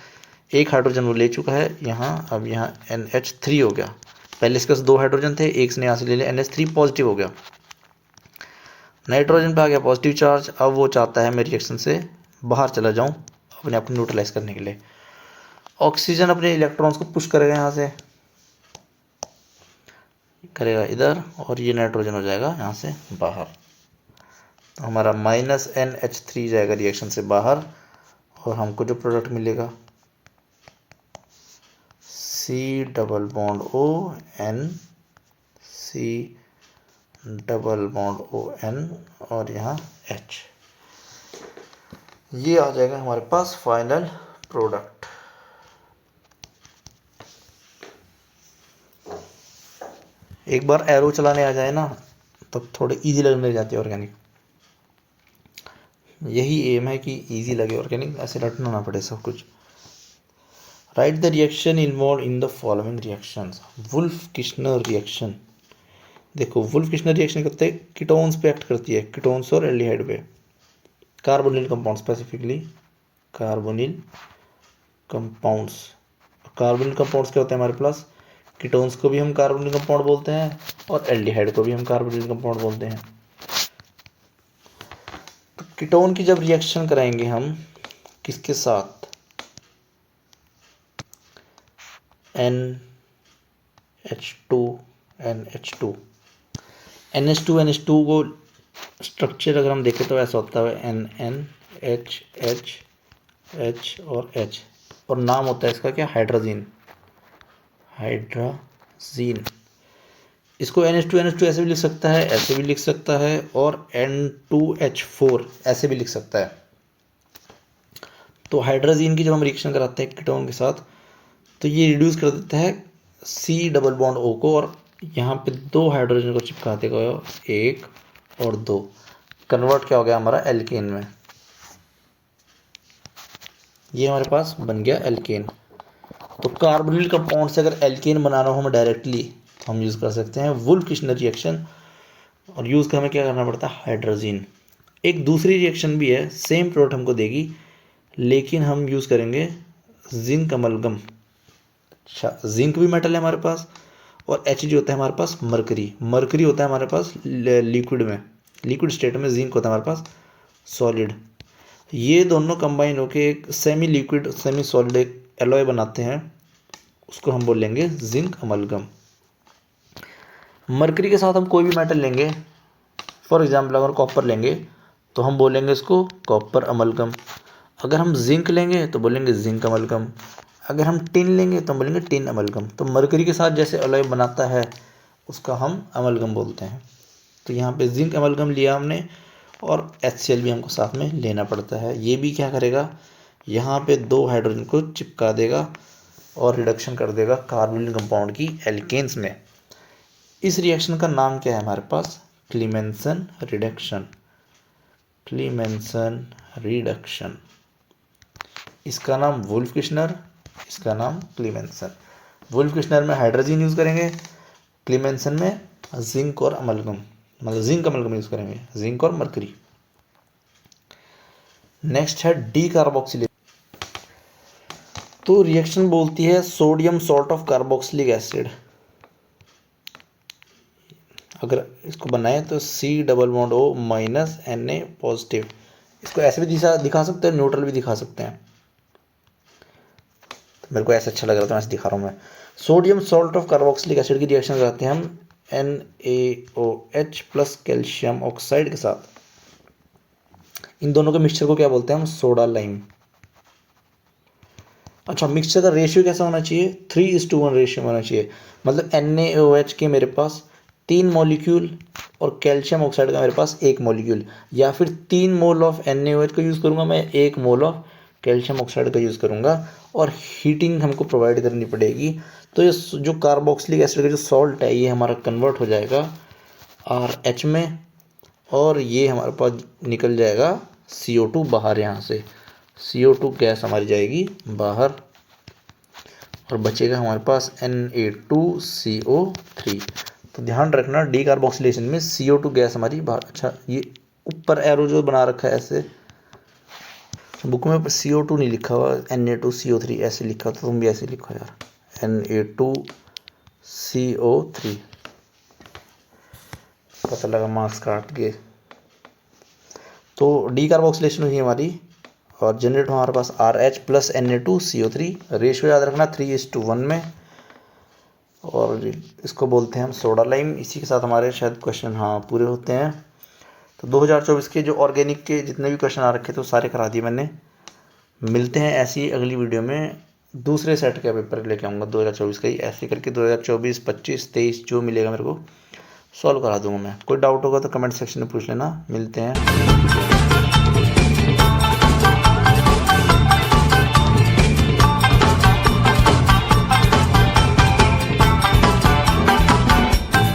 एक हाइड्रोजन वो ले चुका है यहाँ, अब यहाँ NH3 हो गया। पहले इसके पास 2 हाइड्रोजन थे, एक से यहाँ से ले लिया, NH3 पॉजिटिव हो गया, नाइट्रोजन पे आ गया पॉजिटिव चार्ज। अब वो चाहता है मैं रिएक्शन से बाहर चला जाऊँ अपने आप को न्यूट्रलाइज करने के लिए। ऑक्सीजन अपने इलेक्ट्रॉन्स को पुश करेगा यहाँ से, करेगा इधर और ये नाइट्रोजन हो जाएगा यहाँ से बाहर। तो हमारा -NH3 जाएगा रिएक्शन से बाहर और हमको जो प्रोडक्ट मिलेगा C double bond O N C double bond O N और यहाँ H, ये आ जाएगा हमारे पास फाइनल प्रोडक्ट। एक बार एरो चलाने आ जाए ना तब थोड़े इजी लगने लग जाती है ऑर्गेनिक। यही एम है कि इजी लगे ऑर्गेनिक, ऐसे रटना ना पड़े सब कुछ। Write the reaction involve in the following reactions. Wolff Kishner reaction, देखो वुल्फ किश्नर रिएक्शन करते हैं कीटोन्स पे एक्ट करती है, कीटोन्स और एल्डिहाइड पे, carbonyl compound specifically carbonyl compounds. Carbonyl compounds क्या होते हैं हमारे पास, कीटोन्स को भी हम कार्बोनिल कंपाउंड बोलते हैं और एल्डिहाइड को भी हम कार्बोनिल कंपाउंड बोलते हैं। तो कीटोन की जब रिएक्शन कराएंगे हम किसके साथ, NH2 NH2 NH2 को स्ट्रक्चर अगर हम देखें तो ऐसा होता है NNHH और H, और नाम होता है इसका क्या, हाइड्रोजीन। इसको NH2 ऐसे भी लिख सकता है, ऐसे भी लिख सकता है, और N2H4 ऐसे भी लिख सकता है। तो हाइड्रोजीन की जब हम रिएक्शन कराते हैं कीटोन के साथ तो ये रिड्यूस कर देता है C डबल बॉन्ड O को, और यहाँ पे 2 हाइड्रोजन को चिपका देगा, 1 और 2, कन्वर्ट क्या हो गया हमारा एल्केन में। ये हमारे पास बन गया एल्केन। तो कार्बोनिल कंपाउंड से अगर एल्केन बनाना हो हमें डायरेक्टली तो हम यूज़ कर सकते हैं वुल्फ किश्नर रिएक्शन, और यूज़ कर हमें क्या करना पड़ता है, हाइड्रोजीन। एक दूसरी रिएक्शन भी है, सेम प्रोडक्ट हमको देगी, लेकिन हम यूज़ करेंगे जिंक अमलगम। अच्छा, जिंक भी मेटल है हमारे पास, और Hg होता है हमारे पास मरकरी होता है हमारे पास लिक्विड में, लिक्विड स्टेट में जिंक होता है हमारे पास सॉलिड। ये दोनों कंबाइन होके एक सेमी लिक्विड सेमी सॉलिड एक एलॉय बनाते हैं, उसको हम बोलेंगे जिंक अमलगम। मरकरी के साथ हम कोई भी मेटल लेंगे, फॉर एग्जाम्पल अगर कॉपर लेंगे तो हम बोलेंगे इसको कॉपर अमलगम, अगर हम जिंक लेंगे तो बोलेंगे जिंक अमलगम, अगर हम टिन लेंगे तो हम बोलेंगे टिन अमलगम। तो मरकरी के साथ जैसे अलॉय बनाता है उसका हम अमलगम बोलते हैं। तो यहाँ पे जिंक अमलगम लिया हमने, और HCl भी हमको साथ में लेना पड़ता है। ये भी क्या करेगा, यहाँ पे 2 हाइड्रोजन को चिपका देगा और रिडक्शन कर देगा कार्बोनिल कंपाउंड की एल्केन्स में। इस रिएक्शन का नाम क्या है हमारे पास, क्लीमेंसन रिडक्शन। क्लीमेंसन रिडक्शन, इसका नाम वुल्फ किश्नर, इसका नाम क्लीमेंसन। वुल्फ किश्नर में हाइड्रोजन यूज़ करेंगे, क्लीमेंसन में जिंक और अमलगम, मतलब जिंक अमलगम यूज़ करेंगे, जिंक और मरकरी। नेक्स्ट है डी कार्बोक्सिलेशन। तो रिएक्शन बोलती है sodium salt of carboxylic acid. अगर इसको बनाए तो C double bond O minus Na positive. इसको ऐसे भी दिखा सकते हैं, न्यूट्रल भी दिखा सकते हैं, तो मेरे को ऐसे अच्छा लग रहा था मैं ऐसे दिखा रहा हूँ। मैं sodium salt of carboxylic acid की रिएक्शन कराते हैं हम NaOH प्लस कैल्शियम ऑक्साइड के साथ। इन दोनों के मिक्सचर को क्या बोलते हैं हम, सोडा लाइम। अच्छा, मिक्सचर का रेशियो कैसा होना चाहिए, 3:1 रेशियो होना चाहिए। मतलब NaOH के मेरे पास 3 मॉलिक्यूल और कैल्शियम ऑक्साइड का मेरे पास 1 मॉलिक्यूल, या फिर 3 मोल ऑफ NaOH का यूज़ करूँगा मैं, 1 मोल ऑफ कैल्शियम ऑक्साइड का यूज़ करूँगा, और हीटिंग हमको प्रोवाइड करनी पड़ेगी। तो ये जो कार्बोक्सिलिक एसिड का जो सॉल्ट है ये हमारा कन्वर्ट हो जाएगा RH में, और ये हमारे पास निकल जाएगा CO2 बाहर, यहाँ से CO2 गैस हमारी जाएगी बाहर, और बचेगा हमारे पास Na2CO3। तो ध्यान रखना डी कार्बोक्सिलेशन में CO2 गैस हमारी बाहर। अच्छा, ये ऊपर एरो जो बना रखा है ऐसे, बुक में CO2 नहीं लिखा हुआ, Na2CO3 ऐसे लिखा, तो तुम भी ऐसे लिखो यार, Na2CO3। पता लगा मार्क्स काट के। तो डी कार्बोक्सिलेशन हुई हमारी, और जनरेट हमारे पास RH प्लस Na2CO3। रेशियो याद रखना 3:1 में, और इसको बोलते हैं हम सोडा लाइम। इसी के साथ हमारे शायद क्वेश्चन हाँ पूरे होते हैं। तो 2024 के जो ऑर्गेनिक के जितने भी क्वेश्चन आ रखे थे वो सारे करा दिए मैंने। मिलते हैं ऐसी अगली वीडियो में, दूसरे सेट का पेपर लेके आऊँगा 2024 का ही। ऐसे करके 2024, 25, 23 जो मिलेगा मेरे को सॉल्व करा दूंगा मैं। कोई डाउट होगा तो कमेंट सेक्शन में पूछ लेना। मिलते हैं।